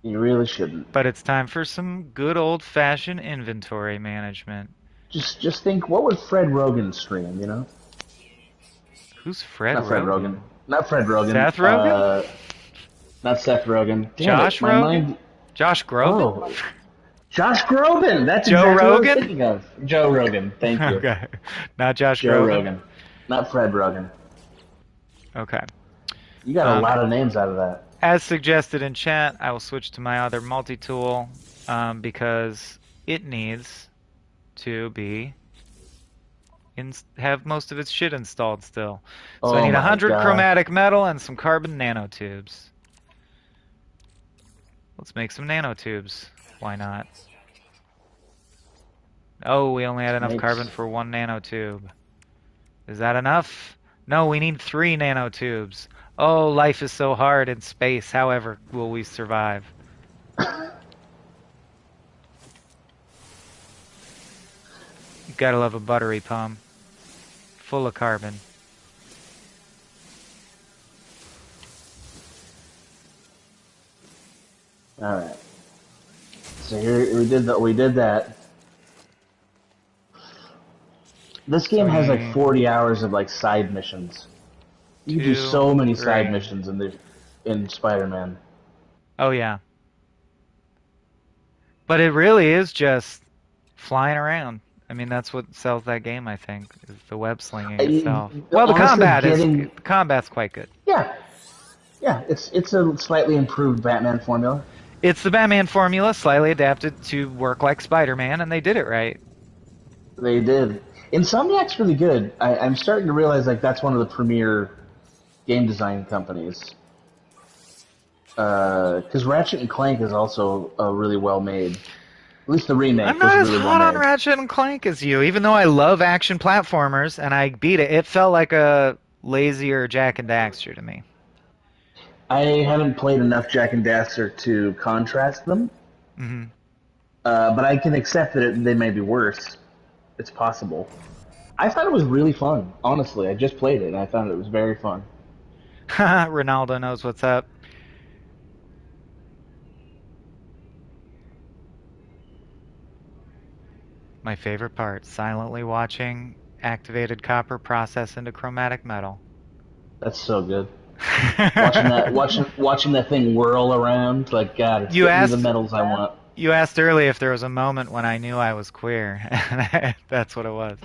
You really shouldn't. But it's time for some good old-fashioned inventory management. Just think, what would Fred Rogan stream? You know, Who's Fred not Fred Rogan, Rogan? not Fred Rogan. Seth Rogan? Not Seth Rogan. Damn it, Josh my Rogan? mind. Josh Groban? Oh, Josh Groban. That's Joe exactly what I was Rogan? thinking of. Joe Rogan. Thank you. Okay. Not Josh Joe Groban? Rogan. Not Fred Rogan. Okay. You got a Um, lot of names out of that. as suggested in chat, I will switch to my other multi-tool because it needs to have most of its shit installed still. So I Oh need my 100 god. chromatic metal and some carbon nanotubes. Let's make some nanotubes. Why not? Oh, we only had enough carbon Makes. for one nanotube. Is that enough? No, we need three nanotubes. Oh, life is so hard in space. However, will we survive? You gotta love a buttery pump. Full of carbon. All right. So here we did that. We did that. This game has like Swaim. 40 hours of like side missions. You can do Two, so many side three. missions in Spider-Man. Oh, yeah. But it really is just flying around. I mean, that's what sells that game, I think, is the web slinging itself. Well, Honestly, the getting combat's quite good. yeah, yeah, it's a slightly improved Batman formula. It's the Batman formula, slightly adapted to work like Spider-Man, and they did it right. They did. Insomniac's really good. I'm starting to realize like that's one of the premier game design companies. Because Ratchet and Clank is also really well made. At least the I'm remake was not as really well hot on made. Ratchet and Clank as you, even though I love action platformers and I beat it. It felt like a lazier Jack and Daxter to me. I haven't played enough Jack and Daxter to contrast them, Hmm. but I can accept that they may be worse. It's possible. I thought it was really fun. Honestly, I just played it and I found it was very fun. Ronaldo knows what's up. My favorite part, silently watching activated copper process into chromatic metal. That's so good. Watching that thing whirl around, like God, it's You getting me the asked medals I want. you asked earlier if there was a moment when I knew I was queer, and that's what it was.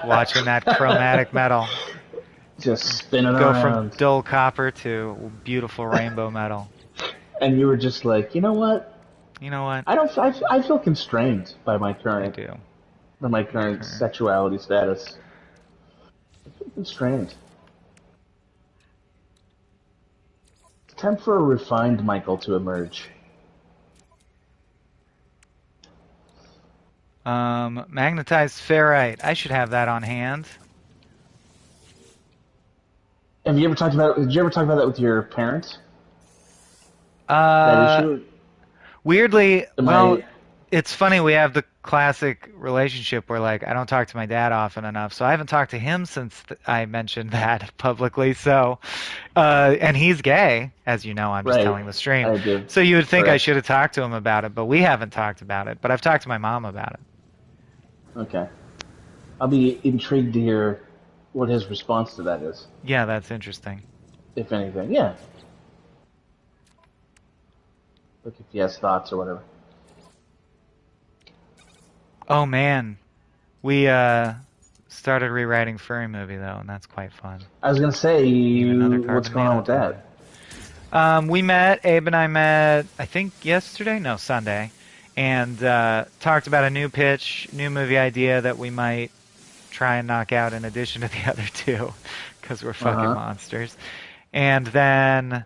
Watching that chromatic metal Just spinning go from around, dull copper to beautiful rainbow metal. and you were just like, you know what? You know what? I don't. I feel constrained I do. by my current Concur. sexuality status. I feel constrained. It's time for a refined Michael to emerge. Magnetized ferrite. I should have that on hand. Have you ever talked about? Did you ever talk about that with your parents? That Uh, issue? Weirdly, Am well, I it's funny we have the classic relationship where like I don't talk to my dad often enough, so I haven't talked to him since I mentioned that publicly. So, and he's gay, as you know. I'm just right? telling the stream. I do. So you would think I Correct. should have talked to him about it, but we haven't talked about it. But I've talked to my mom about it. Okay. I'll be intrigued to hear what his response to that is, Yeah, that's interesting. if anything. Yeah. Like if he has thoughts or whatever. Oh man, we started rewriting Furry Movie though, and that's quite fun. I was gonna say, Need another what's carbon going on with nanotube. that? We met, Abe and I met, I think yesterday? No, Sunday. And talked about a new pitch, new movie idea that we might try and knock out in addition to the other two, because we're Uh fucking huh. monsters. And then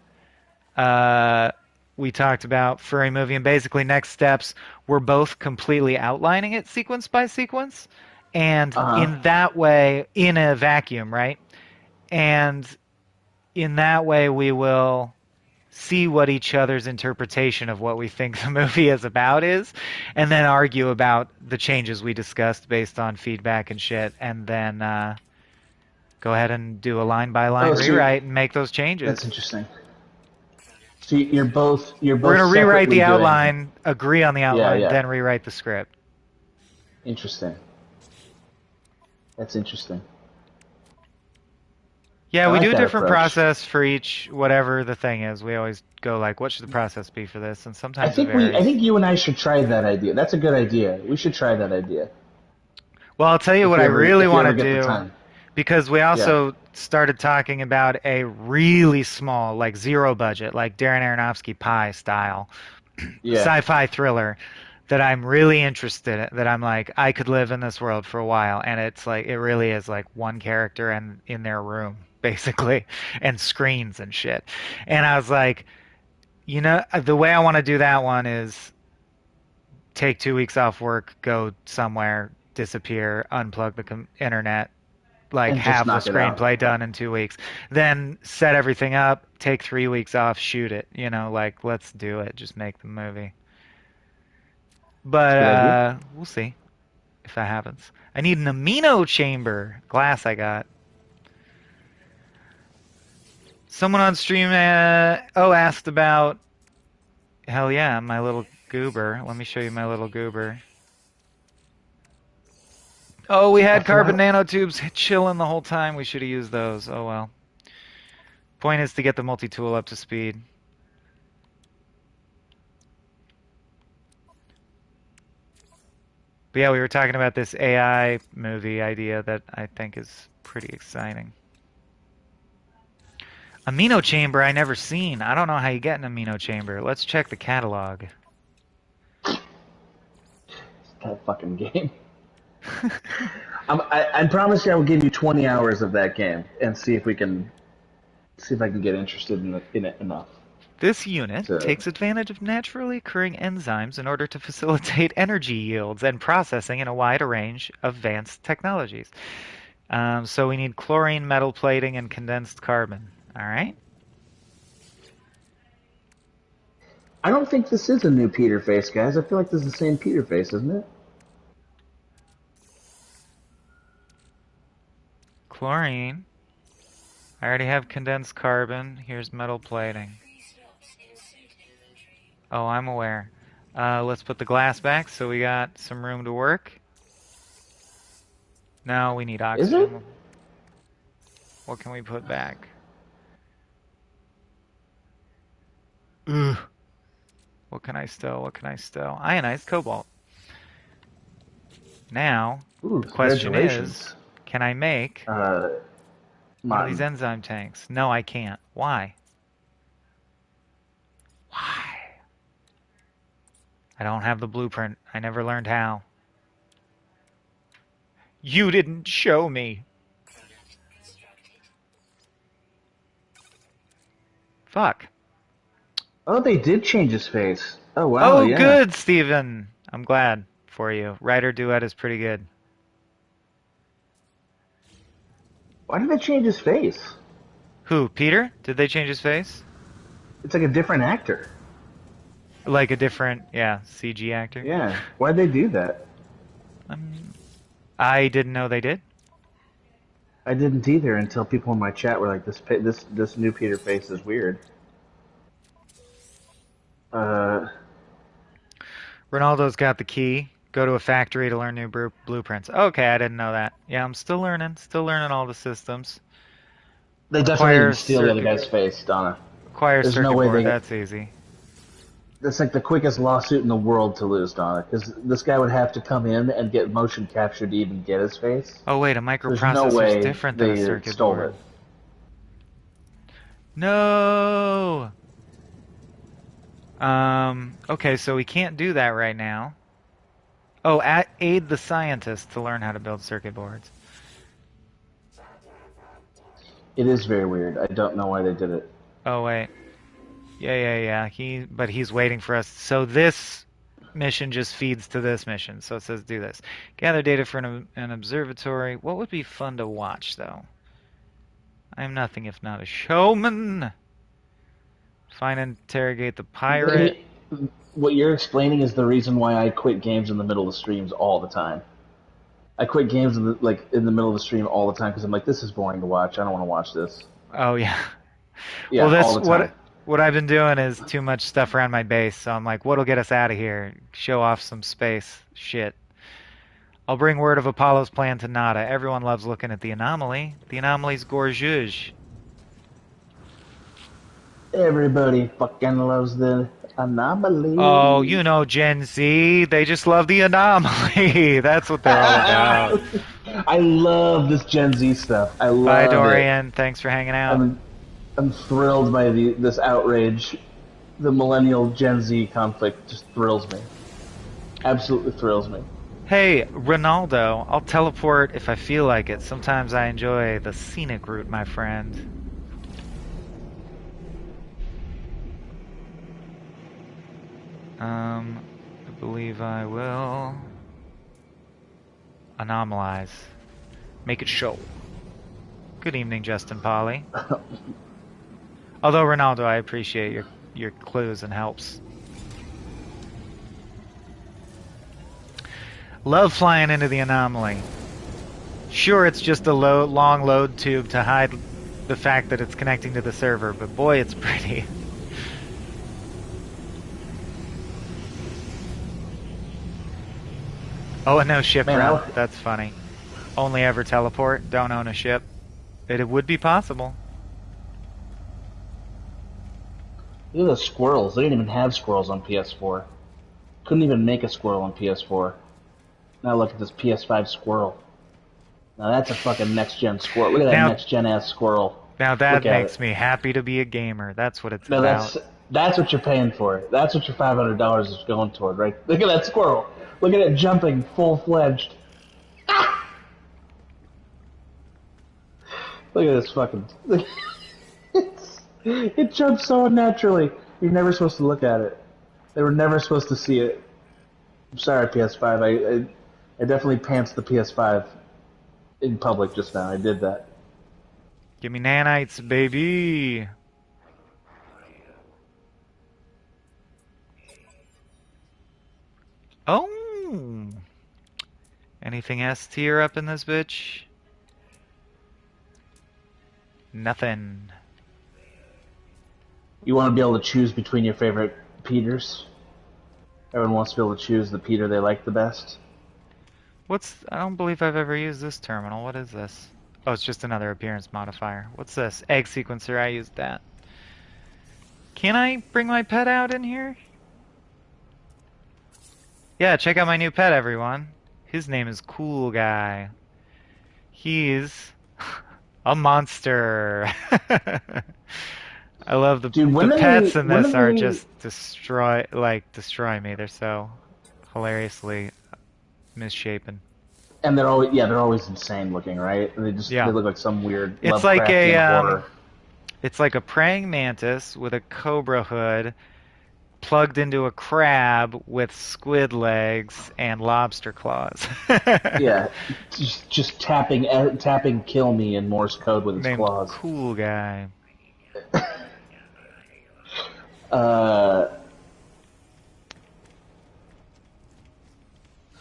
uh, we talked about Furry Movie, and basically next steps, we're both completely outlining it sequence by sequence. And Uh huh. in that way, in a vacuum, right? And in that way, we will see what each other's interpretation of what we think the movie is about is, and then argue about the changes we discussed based on feedback and shit, and then go ahead and do a line by line Oh, rewrite and make those that's changes. interesting. So you're We're both gonna rewrite separately the doing. outline, agree on the Yeah, outline, yeah. then rewrite the script. Interesting. That's interesting. Yeah, I we like do a that different approach. process for each whatever the thing is. We always go like, what should the process be for this? And sometimes it I varies. think you and I should try that idea. That's a good idea. We should try that idea Well, I'll tell you what I really if you want to ever get the do. time. Because we Yeah. also started talking about a really small, like zero budget, like Darren Aronofsky Pie style Yeah. sci-fi thriller that I'm really interested in, that I'm like, I could live in this world for a while. And it's like, it really is like one character and in their room, basically, and screens and shit. And I was like, You know, the way I want to do that one is take 2 weeks off work, go somewhere, disappear, unplug the internet, like And just have the knock it out. screenplay done in 2 weeks, then set everything up, take 3 weeks off, shoot it. You know, like let's do it. Just make the movie. It's But a good idea. we'll see if that happens. I need an amino chamber glass. I got. Someone on stream asked about hell yeah, my little goober. Let me show you my little goober. Oh, we I had carbon forgot. nanotubes chilling the whole time. We should have used those. Oh well. Point is to get the multi-tool up to speed. But yeah, we were talking about this AI movie idea that I think is pretty exciting. Amino chamber I never seen. I don't know how you get an amino chamber. Let's check the catalog. That fucking game. I promise you, I will give you 20 hours of that game and see if I can get interested in it enough This unit to. takes advantage of naturally occurring enzymes in order to facilitate energy yields and processing in a wide range of advanced technologies. So we need chlorine, metal plating, and condensed carbon. All right. I don't think this is a new Peter face, guys. I feel like this is the same Peter face, isn't it? Chlorine. I already have condensed carbon. Here's metal plating. Oh, I'm aware. Let's put the glass back so we got some room to work. No, we need Is it? oxygen. What can we put back? Ugh. What can I stow? What can I stow? Ionized cobalt. Now, Ooh, the question is, congratulations. can I make Uh, one of these Martin. enzyme tanks? No, I can't. Why? Why? I don't have the blueprint. I never learned how. You didn't show me. Fuck. Oh, they did change his face. Oh wow, Oh, yeah. good, Steven. I'm glad for you. Writer duet is pretty good. Why did they change his face? Who? Peter? Did they change his face? It's like a different actor. Like a different, yeah, CG actor? Yeah. Why'd they do that? Um, I didn't know they did. I didn't either until people in my chat were like, "This new Peter face is weird." Uh, Ronaldo's got the key. Go to a factory to learn new blueprints. Okay, I didn't know that. Yeah, I'm still learning all the systems. they definitely Acquire didn't steal the other circuit, guy's face, Donna. acquire There's no circuit way board. they. That's easy. That's like the quickest lawsuit in the world to lose, Donna, because this guy would have to come in and get motion captured to even get his face. Oh wait, a So there's no microprocessor's way different than a they circuit stole board. it. No. Okay, so we can't do that right now. Oh, aid the scientist to learn how to build circuit boards. It is very weird. I don't know why they did it. Oh wait. Yeah. But he's waiting for us. So this mission just feeds to this mission. So it says do this. Gather data for an observatory. What would be fun to watch though? I am nothing if not a showman. Find and interrogate the pirate. They, what you're explaining is the reason why I quit games in the middle of streams all the time. I quit games in the middle of the stream all the time because I'm like, this is boring to watch. I don't want to watch this. Oh yeah. Well, Yeah, all this the time. what I've been doing is too much stuff around my base. So I'm like, what'll get us out of here? Show off some space. Shit. I'll bring word of Apollo's plan to Nada. Everyone loves looking at the anomaly. The anomaly's gorgeous. Everybody fucking loves the Oh, anomaly. you know Gen Z. They just love the anomaly. That's what they're all about. I love this Gen Z stuff. I Bye, love it. Dorian. Thanks for hanging out. I'm I'm thrilled by this outrage. The millennial Gen Z conflict just thrills me. Absolutely thrills me. Hey, Ronaldo, I'll teleport if I feel like it. Sometimes I enjoy the scenic route, my friend. I believe I will anomalize. Make it show. Good evening, Justin Polly. Although, Ronaldo, I appreciate your clues and helps. Love flying into the anomaly. Sure, it's just a long load tube to hide the fact that it's connecting to the server, but boy, it's pretty. Oh, and no ship run. That's funny. Only ever teleport, don't own a ship. It would be possible. Look at the squirrels. They didn't even have squirrels on PS4. Couldn't even make a squirrel on PS4. Now look at this PS5 squirrel. Now that's a fucking next-gen squirrel. Look at that next-gen ass squirrel. Now that makes me happy to be a gamer. That's what it's about. That's what you're paying for. That's what your $500 is going toward, right? Look at that squirrel. Look at it jumping full-fledged. Ah! Look at this fucking... It jumps so unnaturally. You're never supposed to look at it. They were never supposed to see it. I'm sorry, PS5. I definitely pantsed the PS5 in public just now. I did that. Give me nanites, baby. Oh. Anything S tier up in this bitch? Nothing. You want to be able to choose between your favorite Peters? Everyone wants to be able to choose the Peter they like the best. I don't believe I've ever used this terminal. What is this? Oh, it's just another appearance modifier. What's this? Egg sequencer, I used that. Can I bring my pet out in here? Yeah, check out my new pet, everyone. His name is Cool Guy. He's a monster. I love the pets in this are just destroy me. They're so hilariously misshapen. And they're always insane looking, right? They look like some weird it's like horror. It's like a praying mantis with a cobra hood plugged into a crab with squid legs and lobster claws. Yeah, just tapping kill me in Morse code with his claws. Cool Guy.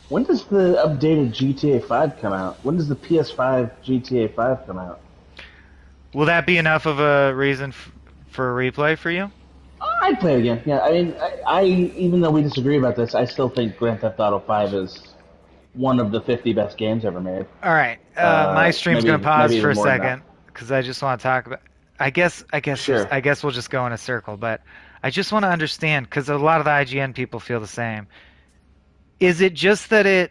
When does the updated GTA 5 come out? When does the PS5 GTA 5 come out? Will that be enough of a reason for a replay for you? I'd play it again. Yeah, I mean, I even though we disagree about this, I still think Grand Theft Auto 5 is one of the 50 best games ever made. All right, my stream's gonna pause for a second because I just want to talk about. I guess we'll just go in a circle, but I just want to understand because a lot of the IGN people feel the same. Is it just that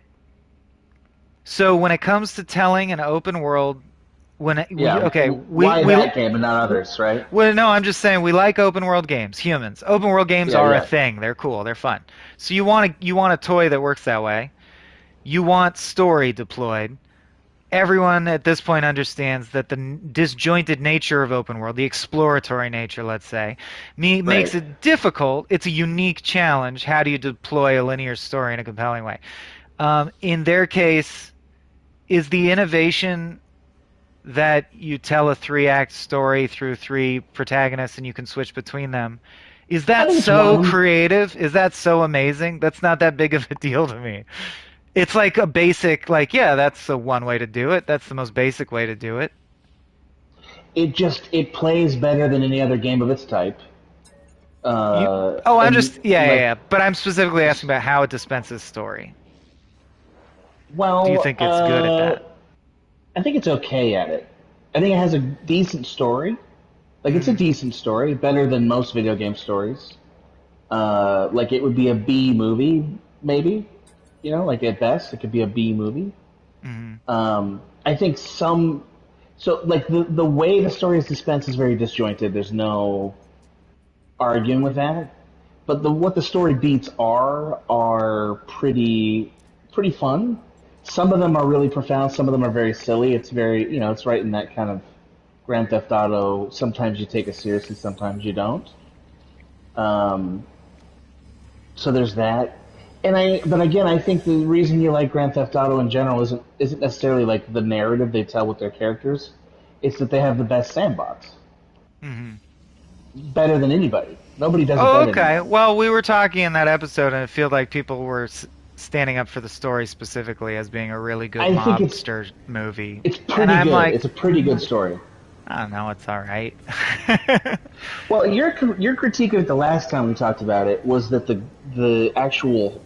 so when it comes to telling an open world, why that game and not others, right? Well, no, I'm just saying we like open world games. Humans, open world games are a thing. They're cool. They're fun. So you want a toy that works that way. You want story deployed. Everyone at this point understands that the disjointed nature of open world, the exploratory nature, let's say, makes it difficult. It's a unique challenge. How do you deploy a linear story in a compelling way? In their case, is the innovation that you tell a 3-act story through 3 protagonists and you can switch between them, is that so creative? Is that so amazing? That's not that big of a deal to me. It's like a basic, that's the one way to do it. That's the most basic way to do it. It plays better than any other game of its type. But I'm specifically asking about how it dispenses story. Well, do you think it's good at that? I think it's okay at it. I think it has a decent story. It's a decent story, better than most video game stories. It would be a B movie, maybe. At best, it could be a B movie. Mm-hmm. I think the way the story is dispensed is very disjointed. There's no arguing with that. But what the story beats are pretty fun. Some of them are really profound. Some of them are very silly. It's very, it's right in that kind of Grand Theft Auto. Sometimes you take it seriously, sometimes you don't. So there's that. But again, I think the reason you like Grand Theft Auto in general isn't necessarily like the narrative they tell with their characters. It's that they have the best sandbox, Hmm. better than anybody. Nobody does it Oh, better than okay. them. Well, we were talking in that episode, and it felt like people were standing up for the story specifically as being a really good I think mobster movie. it's And pretty I'm good. like, It's a pretty good story. I don't know, it's all right. Well, your critique of it the last time we talked about it was that the actual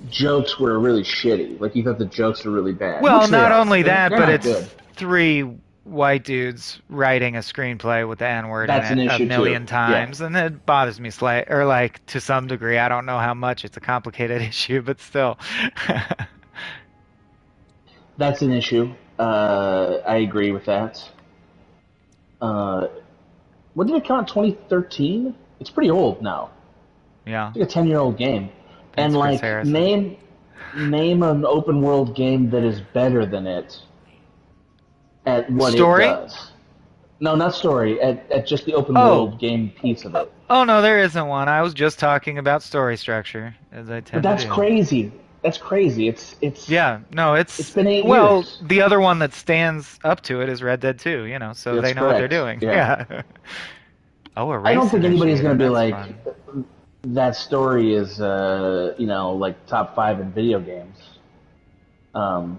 jokes were really shitty. Like you thought the jokes were really bad, Well, which they not are. only that, They're but not it's good. three white dudes writing a screenplay with the N-word in That's an it a issue too. million Yeah, times, and it bothers me slightly, or like to some degree. I don't know how much. It's a complicated issue, but still. that's an issue. I agree with that. Uh, when did it come out? 2013. It's pretty old now. Yeah, It's like a 10-year-old game. And thanks, Chris like Harrison. name an open world game that is better than it at what it Story? does. No, not story. At just the open Oh, world game piece of it. oh no, there isn't one. I was just talking about story structure, as I But tend to that's do. crazy. That's crazy. Yeah, no, It's it's been eight well, years. the other one that stands up to it is Red Dead 2, so That's they know what they're correct. doing. Yeah. Yeah. Oh, a I don't race think anybody's initiator. gonna be That's like fun. that story is like top five in video games. I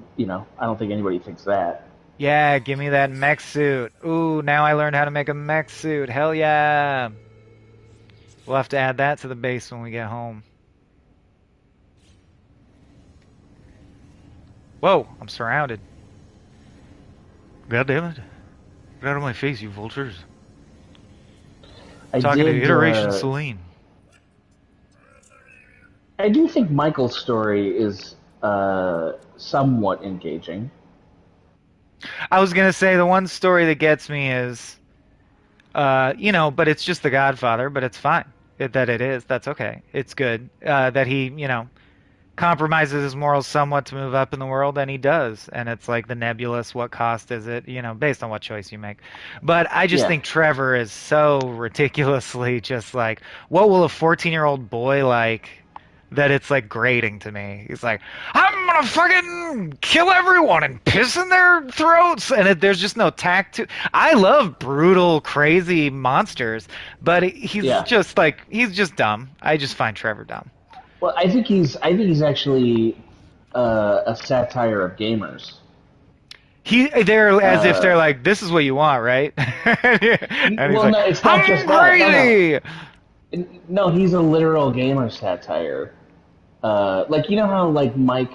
don't think anybody thinks that. Yeah, give me that mech suit. Ooh, now I learned how to make a mech suit. Hell yeah. We'll have to add that to the base when we get home. Whoa, I'm surrounded. God damn it. Get out of my face, you vultures. I Talking to did. Iteration Celine. I do think Michael's story is somewhat engaging. I was gonna say the one story that gets me is, but it's just The Godfather, but it's fine. That it is. That's okay. It's good. That he, compromises his morals somewhat to move up in the world, and he does. And it's like the nebulous, what cost is it, based on what choice you make. But I just Yeah, think Trevor is so ridiculously just like, what will a 14-year-old boy like? That it's like grating to me. He's like, I'm gonna fucking kill everyone and piss in their throats, and there's just no tact to. I love brutal, crazy monsters, but yeah. he's just dumb. I just find Trevor dumb. Well, I think he's actually a satire of gamers. They're as if Uh, they're like, this is what you want, right? And he's well, like, no, it's not just I'm that. crazy. No, he's a literal gamer satire. Like you know how like Mike,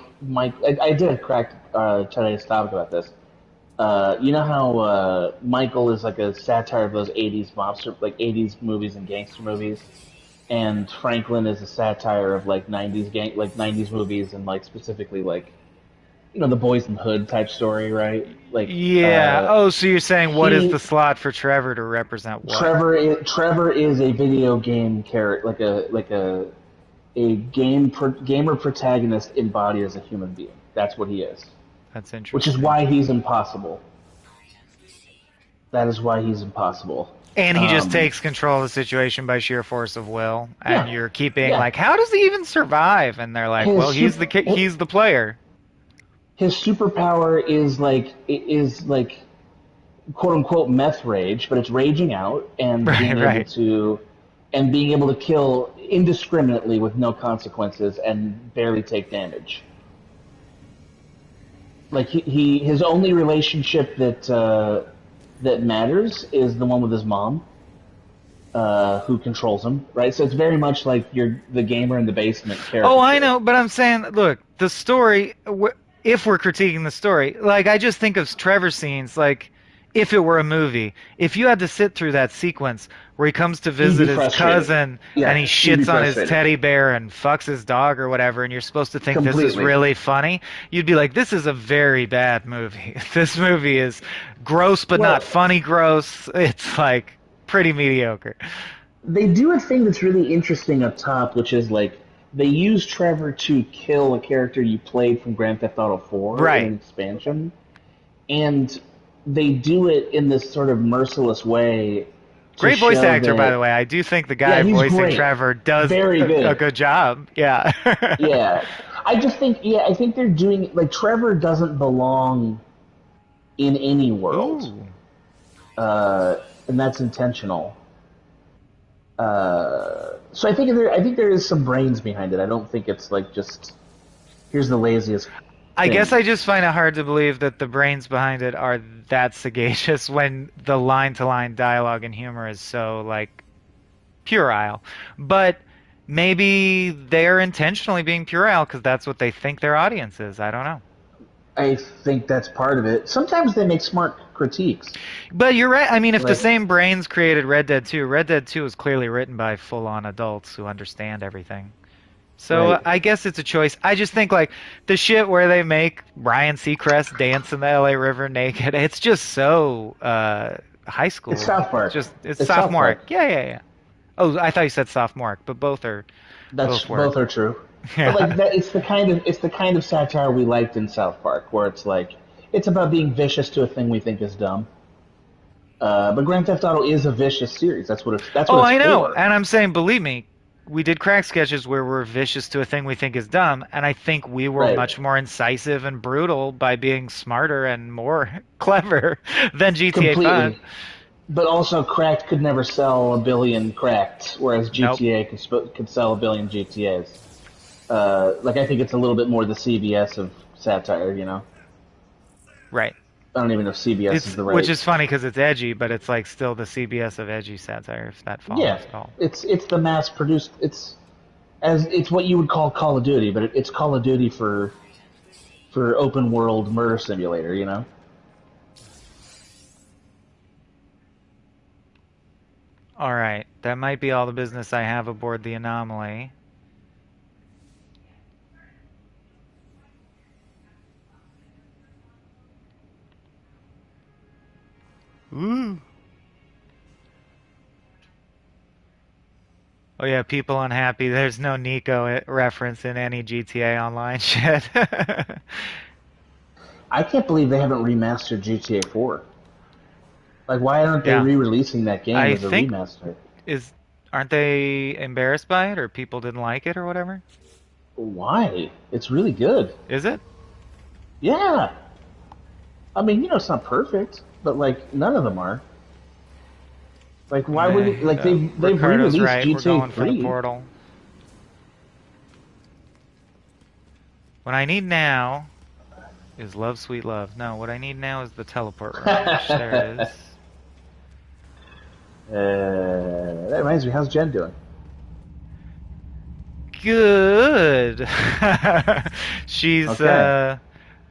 I did a crack today's topic about this. You know how Michael is like a satire of those '80s mobster, like '80s movies and gangster movies, and Franklin is a satire of like '90s movies and like specifically like the Boys in the Hood type story, right? Like Yeah. Oh, so you're saying what is the he slot for Trevor to represent what? Trevor is a video game character, like a gamer protagonist embodied as a human being. That's what he is, That's which is interesting. why he's impossible. That is why he's impossible. And he just Um, takes control of the situation by sheer force of will, and yeah, you're keeping yeah. like, how does he even survive? And they're like, His well, he's the player. his superpower is like quote unquote meth rage, but it's raging out and Right, right. being able to kill indiscriminately with no consequences and barely take damage. Like his only relationship that matters is the one with his mom, who controls him, right? So it's very much like you're the gamer in the basement Oh, I caricature. know, but I'm saying, look, the story. If we're critiquing the story, like I just think of Trevor scenes, like if it were a movie, if you had to sit through that sequence where he comes to You'd visit be his frustrated. cousin and he Yeah, you'd be shits on his frustrated teddy bear and fucks his dog or whatever, and you're supposed to think this is completely. really funny, you'd be like, this is a very bad movie. This movie is gross, but not Well, funny gross. It's like pretty mediocre. they do a thing that's really interesting up top, which is like they use Trevor to kill a character you played from Grand Theft Auto 4 in Right. an expansion, and they do it in this sort of merciless way to Great voice show actor, by that. the way. I do think the Yeah, guy he's voicing great, Trevor does very a good. good job. Yeah. Yeah, I just think I think they're doing like Trevor doesn't belong in any world, Ooh. uh, and that's intentional. So I think there is some brains behind it. I don't think it's like just here's the laziest I guess thing. I just find it hard to believe that the brains behind it are that sagacious when the line-to-line dialogue and humor is so like puerile. But maybe they're intentionally being puerile because that's what they think their audience is. I don't know. I think that's part of it. Sometimes they make smart critiques. But you're right. I mean, if the Like, same brains created Red Dead 2, Red Dead 2 is clearly written by full-on adults who understand everything. So right. I guess it's a choice. I just think like the shit where they make Ryan Seacrest dance in the LA River naked. It's just so high It's school. South Park. It's It's South sophomoric. Park. Yeah, yeah, yeah. Oh, I thought you said sophomoric, but That's both work. both are true. But like Yeah. that, it's the kind of satire we liked in South Park, where it's like it's about being vicious to a thing we think is dumb. But Grand Theft Auto is a vicious series. That's what Oh, it's I know. for. And I'm saying, believe me, we did crack sketches where we're vicious to a thing we think is dumb, and I think we were Right. much more incisive and brutal by being smarter and more clever than GTA 5. Completely. But also, Cracked could never sell a billion Cracked, whereas Nope. GTA could sell a billion GTAs. Like I think it's a little bit more the CBS of satire. Right. I don't even know if CBS is It's the which right. is funny because it's edgy, but it's like still the CBS of edgy satire, if that Yeah, follows at all. it's the mass produced. It's what you would call Call of Duty, but it's Call of Duty for open world murder simulator. All right, that might be all the business I have aboard the Anomaly. Ooh. Oh yeah, people unhappy. There's no Nico reference in any GTA Online shit. I can't believe they haven't remastered GTA 4. Like, why aren't they Yeah, re-releasing that game I as a think remaster? is aren't they embarrassed by it or people didn't like it or whatever? Why? It's really good. Is it? Yeah. I mean, it's not perfect, but like none of them are. Like, why would it, like they've Ricardo's re-released right. We're GTA going for the 3? portal. What I need now is Love Sweet Love. No, what I need now is the teleport room, which there it is. That reminds me, how's Jen doing? Good. She's Okay.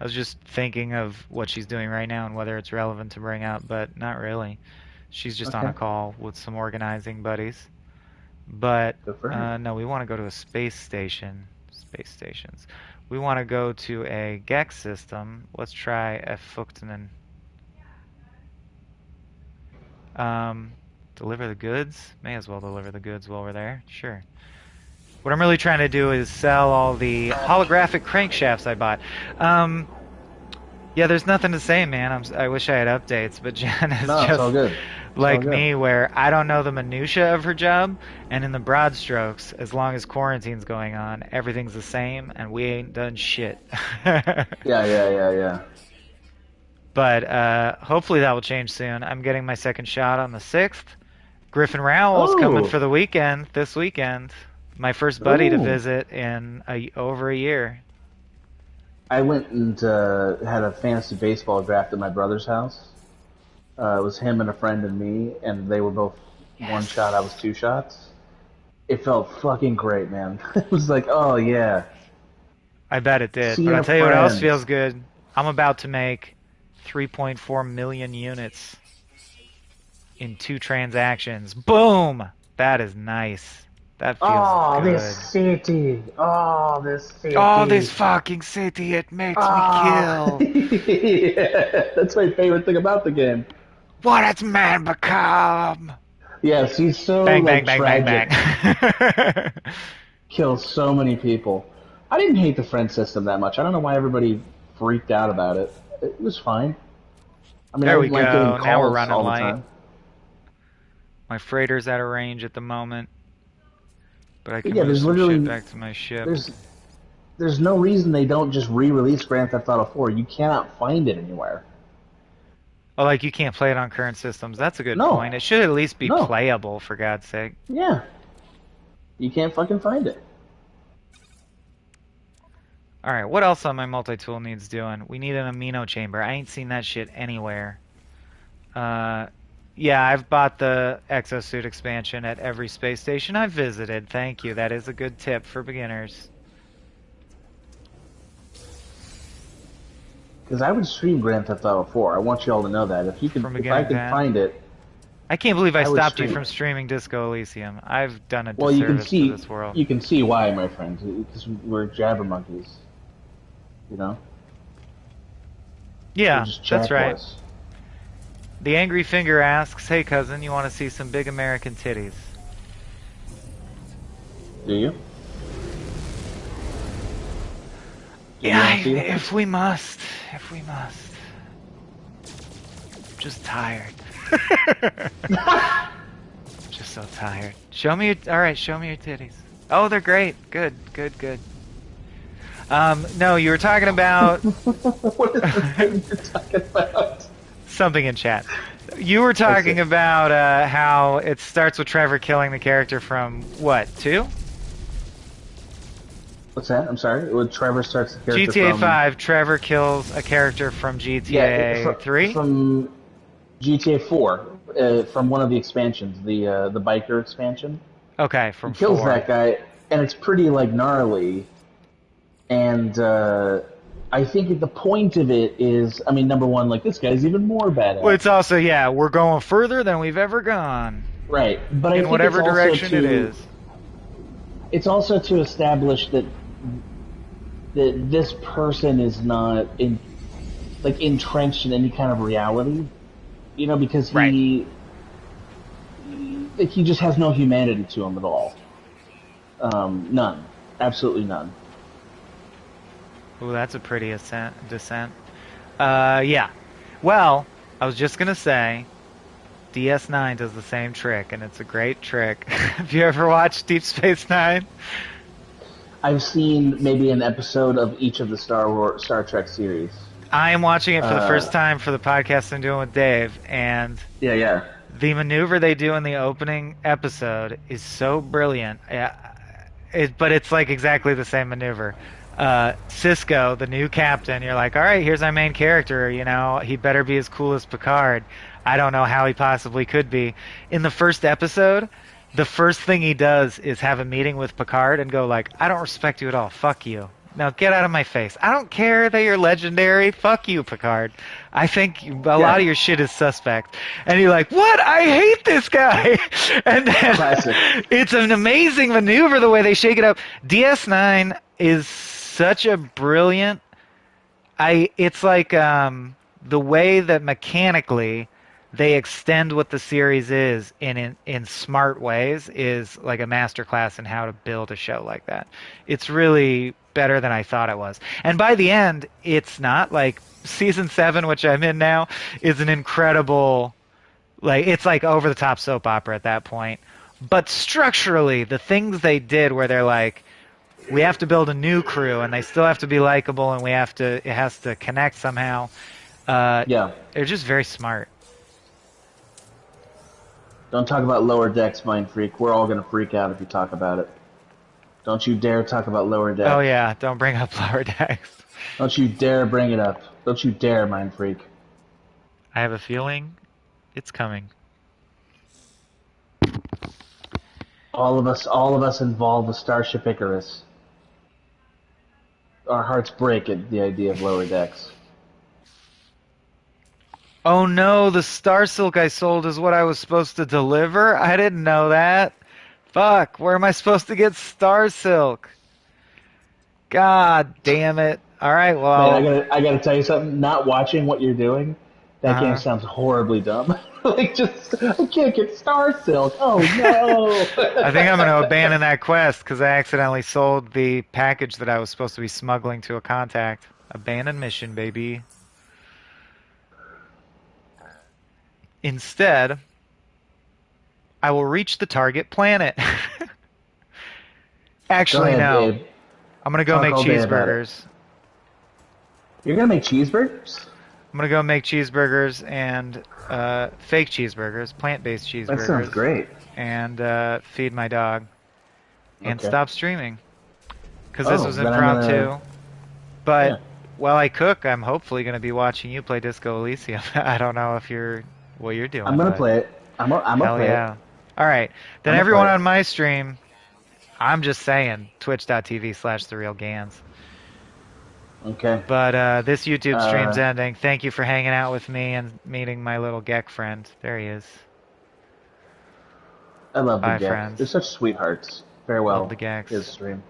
I was just thinking of what she's doing right now and whether it's relevant to bring up, but not really. She's just on Okay. a call with some organizing buddies. But Good for her. no, we want to go to a space station. Space stations. We want to go to a Gex system. Let's try a Fuchtanen. Deliver the goods. May as well deliver the goods while we're there. Sure. What I'm really trying to do is sell all the holographic crankshafts I bought. Yeah, there's nothing to say, man. I wish I had updates, but Jen is No, it's just all good. It's all like good. me, where I don't know the minutia of her job, and in the broad strokes, as long as quarantine's going on, everything's the same, and we ain't done shit. Yeah, yeah, yeah, yeah. But hopefully that will change soon. I'm getting my second shot on the 6th. Griffin Rowell's coming Oh, for the weekend, this weekend. My first buddy to oh. visit in over a year. I went and had a fantasy baseball draft at my brother's house. It was him and a friend and me, and they were both one shot. I was Yes. two shots. It felt fucking great, man. It was like, oh yeah, I bet it did. But seeing I'll a tell you what else friend. feels good. I'm about to make 3.4 million units in 2 transactions. Boom! That is nice. That feels Oh, this good. city. Oh, this Oh, this city. fucking city, it makes me Ah, kill. yeah, that's my favorite thing about the game. What has man become? Yes, he's so Bang, bang, like bang, bang, bang. tragic. Kills so many people. I didn't hate the friend system that much. I don't know why everybody freaked out about it. It was fine. I mean, I There we didn't like getting go. Now we're calls running all the light. time. My freighter's out of range at the moment, but I But can yeah, move there's some shit literally back to my ship. there's there's no reason they don't just re-release Grand Theft Auto 4. You cannot find it anywhere. Oh, like you can't play it on current systems. That's a good point. No, It should at least be no, playable, for God's sake. yeah, you can't fucking find it. All right, what else on my multi-tool needs doing? We need an amino chamber. I ain't seen that shit anywhere. Uh, yeah, I've bought the exosuit expansion at every space station I've visited. Thank you. That is a good tip for beginners. Because I would stream Grand Theft Auto 4. I want you all to know that. From If I beginning to could end. find it, I can't believe I I would stopped you stream from it. streaming Disco Elysium. I've done a Well, disservice to this world. you can see why, my friend. Because we're jabber monkeys. You know, we're Yeah, just that's right. jackboys. The Angry Finger asks, "Hey cousin, you want to see some big American titties?" Do you? Do you Yeah, want to see it? if we must. If we must. Just tired. Just so tired. Show me your. All right, show me your titties. Oh, they're great. Good, good, good. No, you were talking about What is the thing you're talking about? something in chat. You were talking about how it starts with Trevor killing the character from what, 2? What's that? I'm sorry. When Trevor starts the character GTA from 5, Trevor kills a character from GTA 3? from GTA 4, from one of the expansions, the biker expansion. Okay, He from kills 4. that guy, and it's pretty like gnarly. And I think the point of it is, I mean, number one, like this guy's even more Well, badass, it's also, yeah, we're going further than we've ever gone. right? But I In think whatever direction it is. it's also to establish that this person is not entrenched in any kind of reality, you know, because Right. he just has no humanity to him at all. None, absolutely none. Ooh, that's a pretty descent. Yeah. Well, I was just gonna say, DS9 does the same trick, and it's a great trick. Have you ever watched Deep Space Nine? I've seen maybe an episode of each of the Star Trek series. I am watching it for the first Uh, time for the podcast I'm doing with Dave, and yeah, yeah, the maneuver they do in the opening episode is so brilliant. Yeah, but it's like exactly the same maneuver. Cisco, the new captain, you're like, all right, here's our main character. You know, he better be as cool as Picard. I don't know how he possibly could be. In the first episode, the first thing he does is have a meeting with Picard and go like, I don't respect you at all. Fuck you. Now get out of my face. I don't care that you're legendary. Fuck you, Picard. I think a lot of your shit is suspect. And you're like, what? I hate this guy. And then classic. it's an amazing maneuver the way they shake it up. DS9 is such a brilliant. It's like the way that mechanically they extend what the series is in smart ways is like a masterclass in how to build a show like that. It's really better than I thought it was. And by the end, it's not like season 7, which I'm in now, is an incredible, like it's like over the top soap opera at that point. But structurally, the things they did where they're like, we have to build a new crew and they still have to be likable and it has to connect somehow. Yeah. They're just very smart. Don't talk about Lower Decks, Mind Freak. We're all gonna freak out if you talk about it. Don't you dare talk about Lower Decks. Oh yeah, don't bring up Lower Decks. Don't you dare bring it up. Don't you dare, Mind Freak. I have a feeling it's coming. All of us involved with Starship Icarus. Our hearts break at the idea of Lower Decks. Oh no, the Star Silk I sold is what I was supposed to deliver? I didn't know that. Fuck, where am I supposed to get Star Silk? God damn it. Alright, well. Man, I gotta tell you something. Not watching what you're doing, that game Uh-huh. sounds horribly dumb. Like, just, I can't get Star Silk. Oh no! I think I'm going to abandon that quest because I accidentally sold the package that I was supposed to be smuggling to a contact. Abandon mission, baby. Instead, I will reach the target planet. Go Actually, ahead, no. Abe. I'm gonna go Talk make all day about it. cheeseburgers. You're gonna make cheeseburgers? I'm gonna go make cheeseburgers and fake cheeseburgers, plant-based That sounds cheeseburgers, great. and feed my dog and Okay. stop streaming because this Oh, was then I'm gonna. impromptu. But Yeah, while I cook, I'm hopefully gonna be watching you play Disco Elysium. I don't know if you're what you're I'm doing, gonna but play it. I'm gonna hell play it. yeah. All right, then I'm gonna play everyone it. on my stream, I'm just saying twitch.tv/therealgans. Okay. But this YouTube stream's Uh, ending. Thank you for hanging out with me and meeting my little Gek friend. There he is. I love the Bye, Gek. They're friends. such sweethearts. Love Farewell. the Geks. His stream.